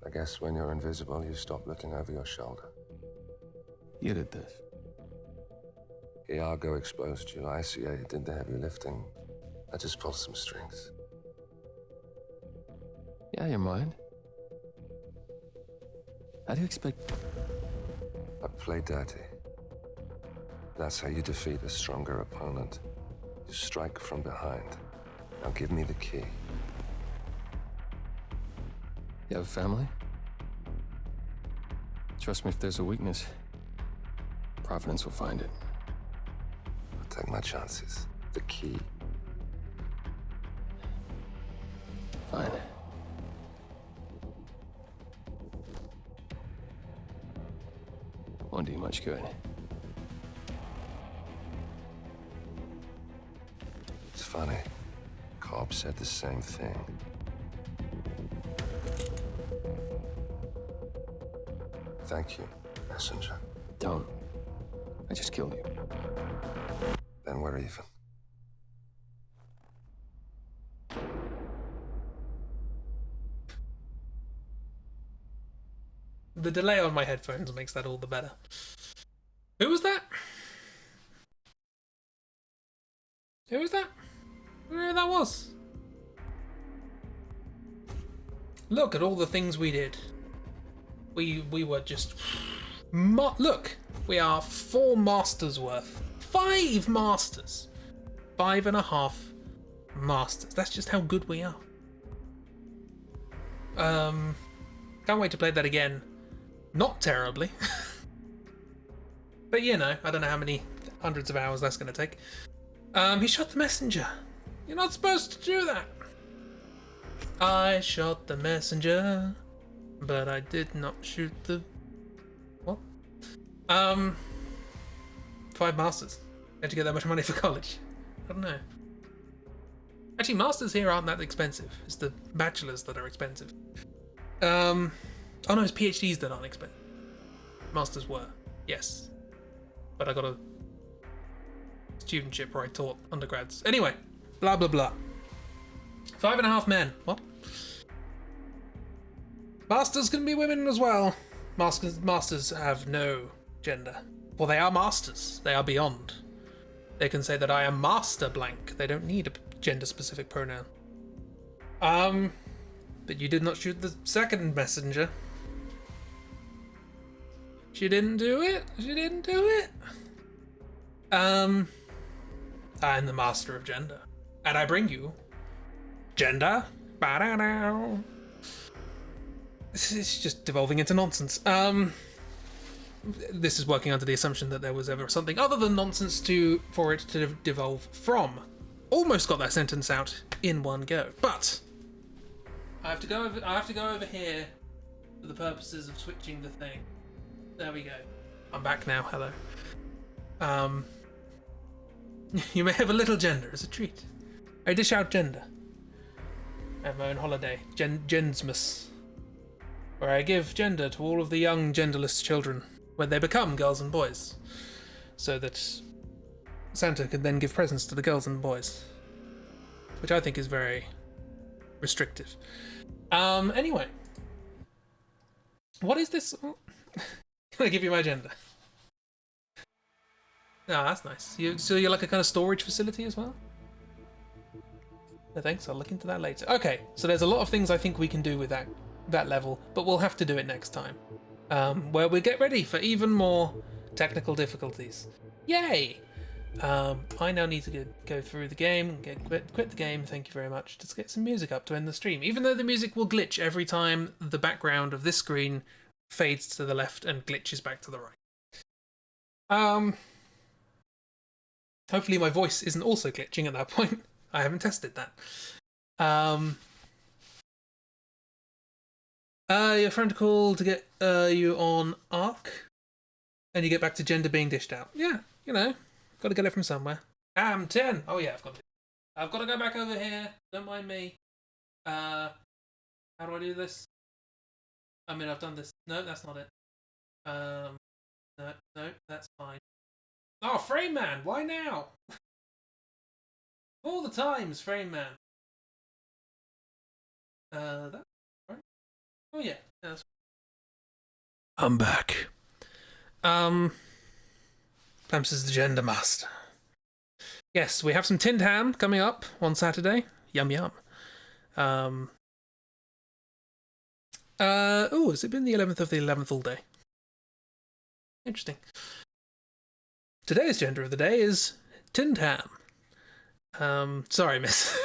Speaker 22: I guess when you're invisible, you stop looking over your shoulder.
Speaker 21: You did this.
Speaker 22: Iago exposed you. ICA did the heavy lifting. I just pulled some strings.
Speaker 21: Yeah, you're mine. How do you expect...
Speaker 22: I play dirty. That's how you defeat a stronger opponent. You strike from behind. Now give me the key.
Speaker 21: You have a family? Trust me, if there's a weakness, Providence will find it.
Speaker 22: I'll take my chances. The key.
Speaker 21: Fine. Won't do you much good.
Speaker 22: It's funny. Cobb said the same thing. Thank you, messenger.
Speaker 21: Don't. I just killed you.
Speaker 22: Then we're even.
Speaker 1: The delay on my headphones makes that all the better. Who was that? Who was that? Where that was? Look at all the things we did. We were just... Look! We are 4 masters worth. 5 masters! 5.5 masters. That's just how good we are. Can't wait to play that again. Not terribly. But you know, I don't know how many hundreds of hours that's going to take. He shot the messenger. You're not supposed to do that. I shot the messenger, but I did not shoot the... What? 5 masters. How'd you get that much money for college? I don't know. Actually, masters here aren't that expensive. It's the bachelors that are expensive. Oh no, it's PhDs that aren't expensive. Masters were, yes. But I got a studentship where I taught undergrads. Anyway, blah blah blah. 5.5 men. What? Masters can be women as well. Masters have no gender. Well, they are masters. They are beyond. They can say that I am master blank. They don't need a gender-specific pronoun. But you did not shoot the second messenger. She didn't do it. She didn't do it. I'm the master of gender, and I bring you gender. Ba-da-da. This is just devolving into nonsense. This is working under the assumption that there was ever something other than nonsense for it to devolve from. Almost got that sentence out in one go, but I have to go over here for the purposes of switching the thing. There we go. I'm back now. Hello. You may have a little gender as a treat. I dish out gender. I have my own holiday, Gensmas, where I give gender to all of the young genderless children when they become girls and boys, so that Santa can then give presents to the girls and boys, which I think is very restrictive. Anyway, what is this? Can I give you my gender? Oh, that's nice. So you're like a kind of storage facility as well? No thanks, I'll look into that later. Okay, so there's a lot of things I think we can do with that level, but we'll have to do it next time. Where we get ready for even more technical difficulties. Yay! I now need to go through the game, quit the game, thank you very much. Just get some music up to end the stream, even though the music will glitch every time the background of this screen fades to the left and glitches back to the right. Hopefully my voice isn't also glitching at that point. I haven't tested that. Your friend called to get you on Arc, and you get back to gender being dished out. Yeah, you know, got to get it from somewhere. 10. Oh yeah, I've got to go back over here. Don't mind me. How do I do this? I mean, I've done this. No, that's not it. No, that's fine. Oh, Frame Man, why now? All the times, Frame Man. That right? Oh yeah, that's. I'm back. Pamps is the gender master. Yes, we have some tinned ham coming up on Saturday. Yum yum. Has it been the 11th of the 11th all day? Interesting. Today's gender of the day is tinned ham. Sorry, miss.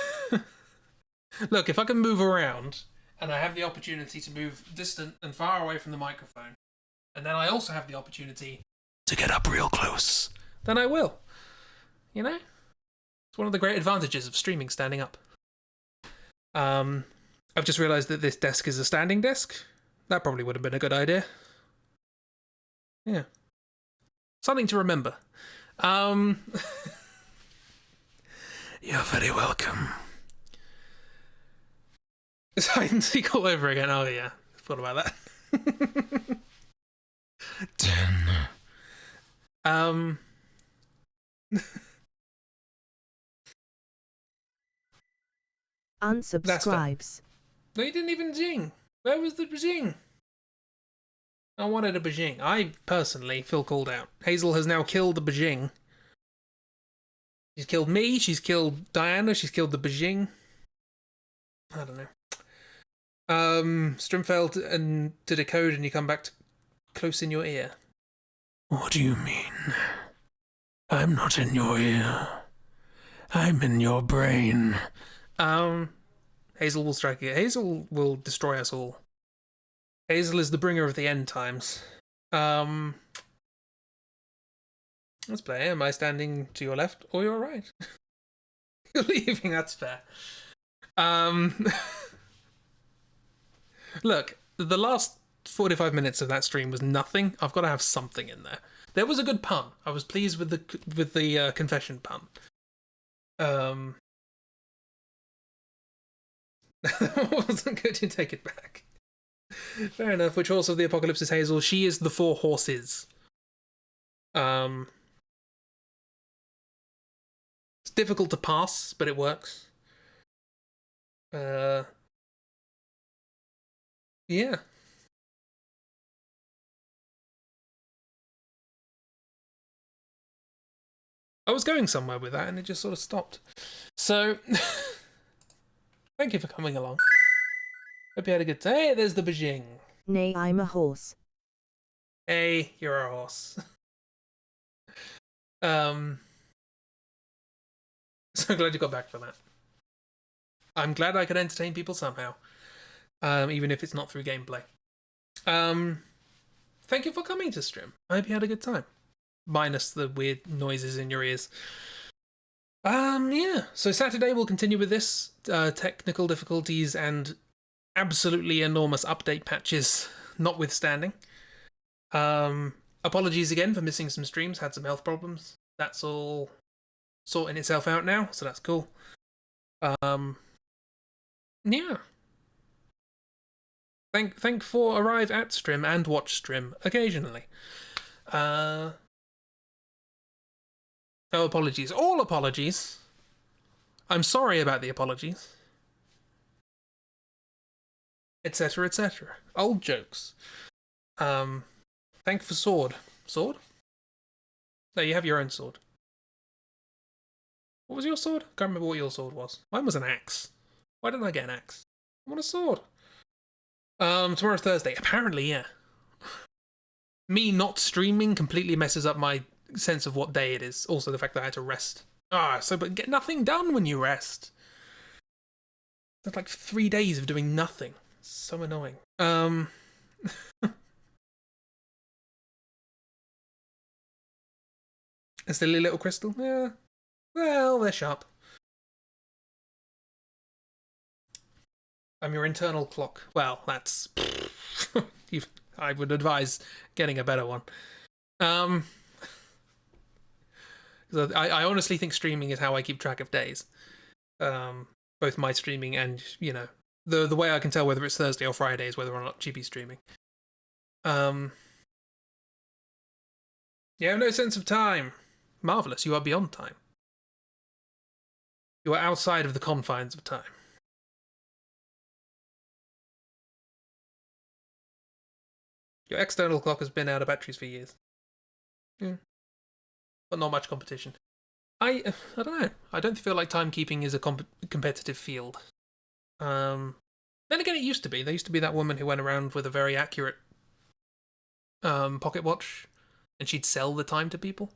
Speaker 1: Look, if I can move around, and I have the opportunity to move distant and far away from the microphone, and then I also have the opportunity to get up real close, then I will. You know? It's one of the great advantages of streaming standing up. I've just realised that this desk is a standing desk. That probably would have been a good idea. Yeah. Something to remember. You're very welcome. It's hide and seek all over again. Oh yeah, forgot about that. 10.
Speaker 17: Unsubscribes.
Speaker 1: No, you didn't even jing. Where was the bajing? I wanted a bajing. I personally feel called out. Hazel has now killed the bajing. She's killed me. She's killed Diana. She's killed the bajing. I don't know. Strim failed and to decode, and you come back to close in your ear.
Speaker 5: What do you mean? I'm not in your ear. I'm in your brain.
Speaker 1: Hazel will strike you. Hazel will destroy us all. Hazel is the bringer of the end times. Let's play. Am I standing to your left or your right? You're leaving, that's fair. Look, the last 45 minutes of that stream was nothing. I've got to have something in there. There was a good pun. I was pleased with the confession pun. That wasn't good, to take it back. Fair enough. Which horse of the apocalypse is Hazel? She is the 4 horses. It's difficult to pass, but it works. Yeah. I was going somewhere with that and it just sort of stopped. So, thank you for coming along. Hope you had a good day. Hey, there's the bajing.
Speaker 17: Nay, I'm a horse.
Speaker 1: Hey, you're a horse. So glad you got back for that. I'm glad I could entertain people somehow. Even if it's not through gameplay. Thank you for coming to stream. I hope you had a good time. Minus the weird noises in your ears. Yeah. So Saturday we'll continue with this. Technical difficulties and absolutely enormous update patches notwithstanding. Apologies again for missing some streams. Had some health problems. That's all sorting itself out now, so that's cool. Yeah. Thank for arrive at stream and watch stream occasionally. Oh, apologies. All apologies. I'm sorry about the apologies. Etc, etc. Old jokes. Thank for sword. Sword? No, you have your own sword. What was your sword? Can't remember what your sword was. Mine was an axe. Why didn't I get an axe? I want a sword. Tomorrow's Thursday. Apparently, yeah. Me not streaming completely messes up my sense of what day it is. Also, the fact that I had to rest. But get nothing done when you rest. That's like 3 days of doing nothing. So annoying. A silly little crystal? Yeah. Well, they're sharp. I'm your internal clock. Well, that's... I would advise getting a better one. I honestly think streaming is how I keep track of days. Both my streaming and, you know, the way I can tell whether it's Thursday or Friday is whether or not Chibi's streaming. You have no sense of time. Marvelous, you are beyond time. You are outside of the confines of time. Your external clock has been out of batteries for years. Yeah. But not much competition. I don't know. I don't feel like timekeeping is a competitive field. Then again, it used to be. There used to be that woman who went around with a very accurate pocket watch, and she'd sell the time to people.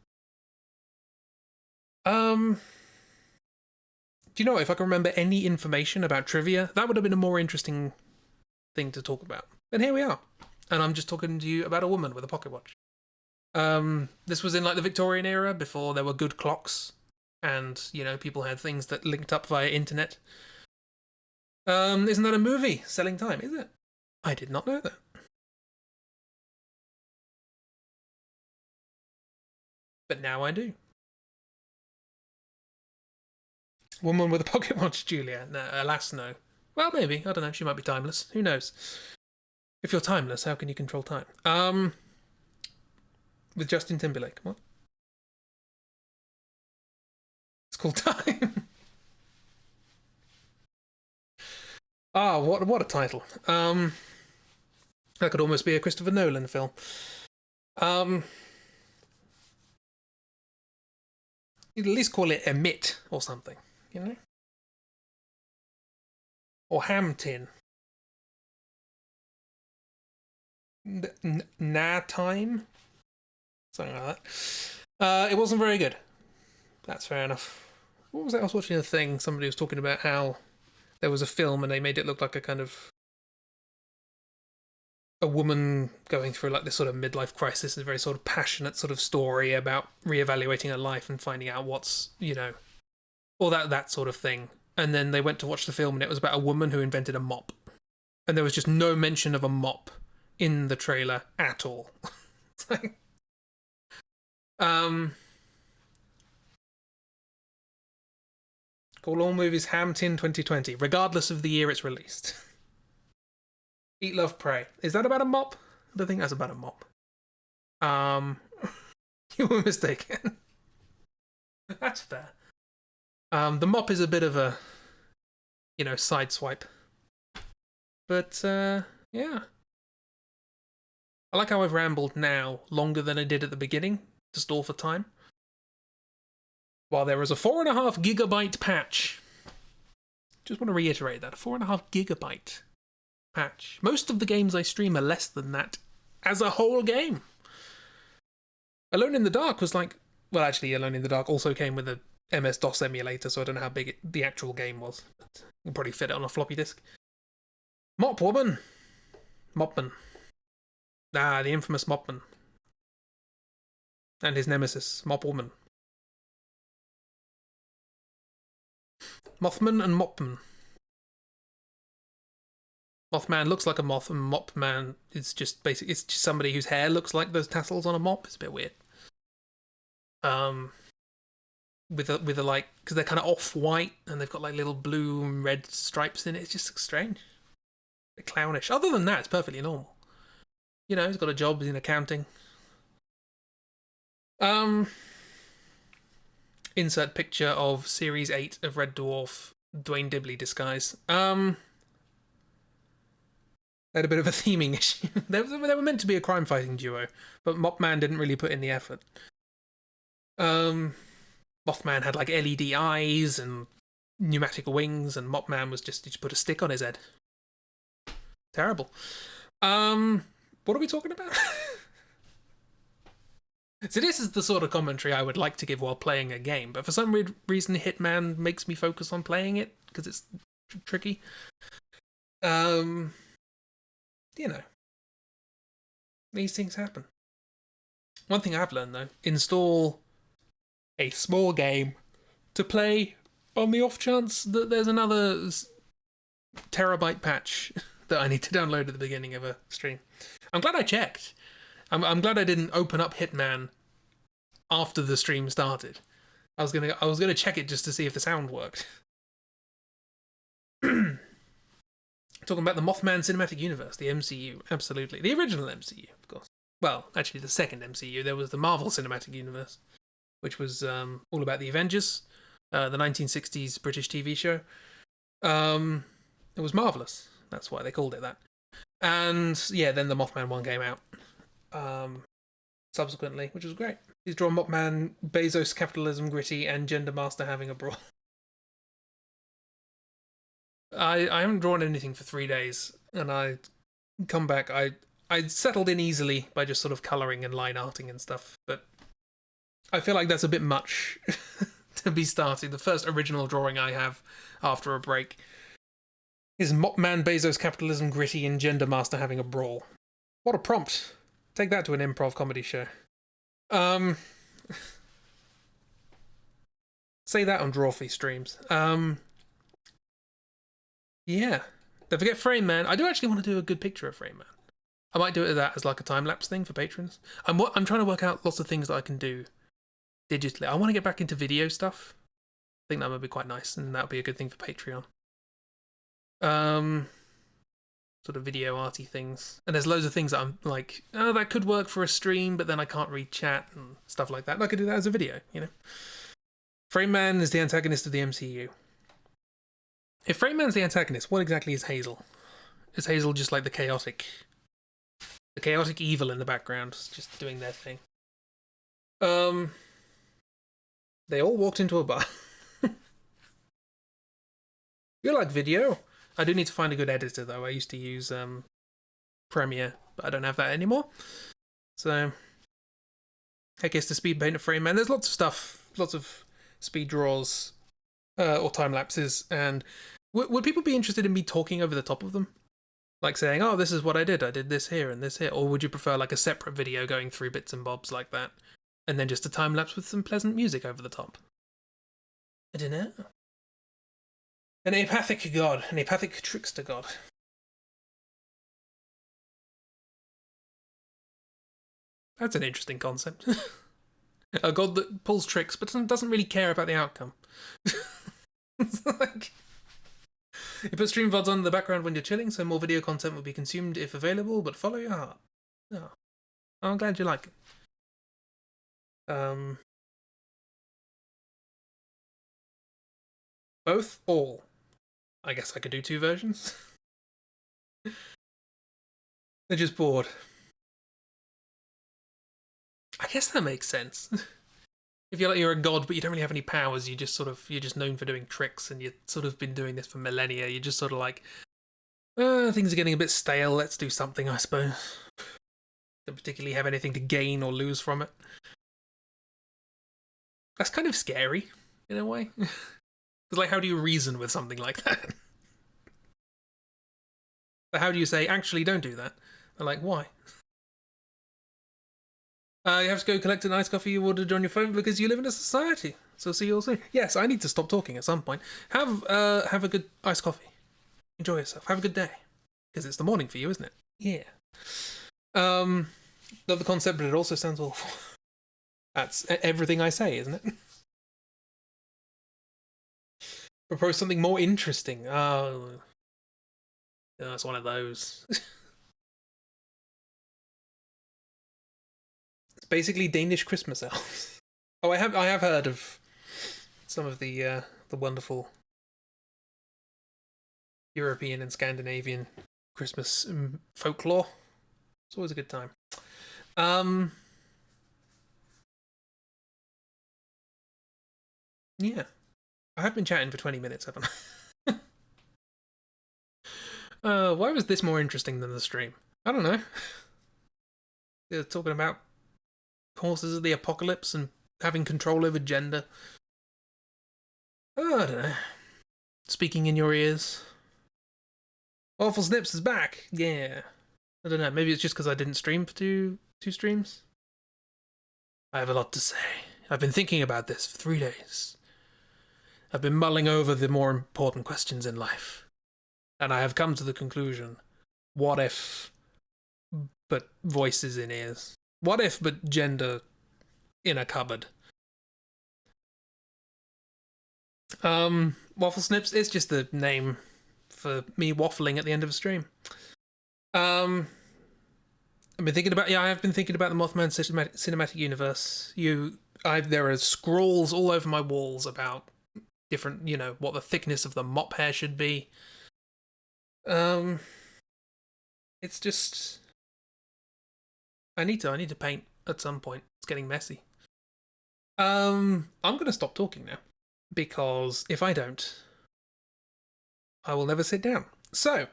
Speaker 1: Do you know, if I can remember any information about trivia, that would have been a more interesting thing to talk about. And here we are. And I'm just talking to you about a woman with a pocket watch. This was in like the Victorian era, before there were good clocks, and, you know, people had things that linked up via internet. Isn't that a movie, Selling Time, is it? I did not know that. But now I do. Woman with a pocket watch, Julia. No, alas, no. Well, maybe. I don't know. She might be timeless. Who knows? If you're timeless, how can you control time? With Justin Timberlake. What? It's called Time. What a title. That could almost be a Christopher Nolan film. You'd at least call it Emit or something, you know? Or Ham Tin. Time? Something like that. It wasn't very good. That's fair enough. What was that? I was watching a thing. Somebody was talking about how there was a film and they made it look like a kind of a woman going through like this sort of midlife crisis, a very sort of passionate sort of story about reevaluating her life and finding out what's, you know, all that sort of thing. And then they went to watch the film and it was about a woman who invented a mop. And there was just no mention of a mop in the trailer at all. It's like, call all movies Ham Tin 2020, regardless of the year it's released. Eat, Love, Pray. Is that about a mop? I don't think that's about a mop. You were mistaken. That's fair. The mop is a bit of a, you know, side swipe. But, yeah. I like how I've rambled now longer than I did at the beginning, to stall for time. While there is a 4.5 gigabyte patch. Just want to reiterate that, a 4.5 gigabyte patch. Most of the games I stream are less than that as a whole game. Alone in the Dark was like, well, actually, Alone in the Dark also came with a MS-DOS emulator, so I don't know how big the actual game was. But you can probably fit it on a floppy disk. Mopman. Ah, the infamous Mopman. And his nemesis, Mopwoman. Mothman and Mopman. Mothman looks like a moth, and Mopman is just basically, it's just somebody whose hair looks like those tassels on a mop. It's a bit weird. With a like, because they're kind of off-white and they've got like little blue and red stripes in it. It's just strange. A bit clownish. Other than that, it's perfectly normal. You know, he's got a job in accounting. Insert picture of Series 8 of Red Dwarf, Dwayne Dibley disguise. They had a bit of a theming issue. They were meant to be a crime-fighting duo, but Mopman didn't really put in the effort. Mothman had like LED eyes and pneumatic wings, and Mopman was just, he just put a stick on his head. Terrible. What are we talking about? So this is the sort of commentary I would like to give while playing a game, but for some weird reason Hitman makes me focus on playing it, because it's tricky. You know. These things happen. One thing I've learned, though, install a small game to play on the off chance that there's another terabyte patch that I need to download at the beginning of a stream. I'm glad I checked. I'm glad I didn't open up Hitman after the stream started. I was gonna check it just to see if the sound worked. Talking about the Mothman Cinematic Universe, the MCU, absolutely. The original MCU, of course. Well, actually the second MCU. There was the Marvel Cinematic Universe, which was all about the Avengers, the 1960s British TV show. It was marvellous. That's why they called it that. And yeah, then the Mothman one came out subsequently, which was great. He's drawn Mopman, Bezos, capitalism, gritty, and Gender Master having a brawl. I haven't drawn anything for 3 days, and I come back. I settled in easily by just sort of colouring and line arting and stuff, but I feel like that's a bit much to be starting. The first original drawing I have after a break is Mopman, Bezos, capitalism, gritty, and Gender Master having a brawl. What a prompt. Take that to an improv comedy show. Say that on Drawfee streams. Yeah. Don't forget Frame Man. I do actually want to do a good picture of Frame Man. I might do it as like a time-lapse thing for patrons. I'm trying to work out lots of things that I can do digitally. I want to get back into video stuff. I think that would be quite nice, and that would be a good thing for Patreon. sort of video arty things. And there's loads of things that I'm like, oh, that could work for a stream, but then I can't read chat and stuff like that. And I could do that as a video, you know? Frame Man is the antagonist of the MCU. If Frame Man's the antagonist, what exactly is Hazel? Is Hazel just like the chaotic evil in the background, just doing their thing? They all walked into a bar. You like video? I do need to find a good editor though. I used to use Premiere, but I don't have that anymore. So I guess the speed paint of Frame Man. There's lots of stuff, lots of speed draws or time lapses. And would people be interested in me talking over the top of them? Like saying, oh, this is what I did this here and this here. Or would you prefer like a separate video going through bits and bobs like that? And then just a time lapse with some pleasant music over the top? I don't know. An apathic god, an apathic trickster god. That's an interesting concept. A god that pulls tricks but doesn't really care about the outcome. It's like, you put stream VODs on in the background when you're chilling, so more video content will be consumed if available, but follow your heart. Oh, I'm glad you like it. Both? All? I guess I could do 2 versions. They're just bored. I guess that makes sense. If you're a god but you don't really have any powers, you're just known for doing tricks, and you've sort of been doing this for millennia. You're just sort of like, things are getting a bit stale, let's do something, I suppose. Don't particularly have anything to gain or lose from it. That's kind of scary, in a way. Because, like, how do you reason with something like that? But how do you say, actually, don't do that? They're like, why? You have to go collect an iced coffee you ordered on your phone because you live in a society. So see you all soon. Yes, I need to stop talking at some point. Have a good iced coffee. Enjoy yourself. Have a good day. Because it's the morning for you, isn't it? Yeah. Love the concept, but it also sounds awful. That's everything I say, isn't it? Propose something more interesting. Oh, it's one of those. It's basically Danish Christmas elves. Oh, I have heard of some of the wonderful European and Scandinavian Christmas folklore. It's always a good time. Yeah. I have been chatting for 20 minutes, haven't I? Why was this more interesting than the stream? I don't know. They're talking about horses of the apocalypse and having control over gender. Oh, I don't know. Speaking in your ears. Awful Snips is back. Yeah. I don't know. Maybe it's just because I didn't stream for two streams. I have a lot to say. I've been thinking about this for 3 days. I've been mulling over the more important questions in life. And I have come to the conclusion, what if, but voices in ears? What if, but gender in a cupboard? Waffle Snips is just the name for me waffling at the end of a stream. I've been thinking about, I have been thinking about the Mothman cinematic universe. There are scrolls all over my walls about different, what the thickness of the mop hair should be. It's just, I need to paint at some point. It's getting messy. I'm gonna stop talking now, because if I don't, I will never sit down. So,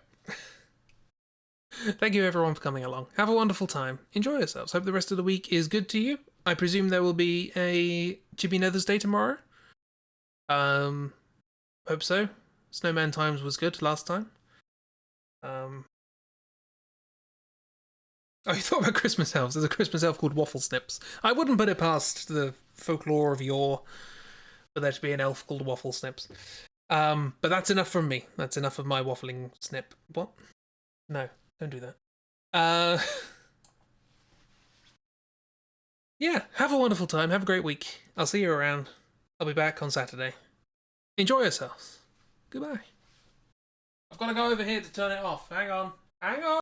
Speaker 1: thank you everyone for coming along. Have a wonderful time. Enjoy yourselves. Hope the rest of the week is good to you. I presume there will be a Chibi Nethers Day tomorrow. Hope so. Snowman Times was good last time. Oh, you thought about Christmas elves. There's a Christmas elf called Waffle Snips. I wouldn't put it past the folklore of yore for there to be an elf called Waffle Snips. But that's enough from me. That's enough of my waffling snip. What? No, don't do that. Yeah, have a wonderful time. Have a great week. I'll see you around. I'll be back on Saturday. Enjoy yourselves. Goodbye. I've got to go over here to turn it off. Hang on. Hang on.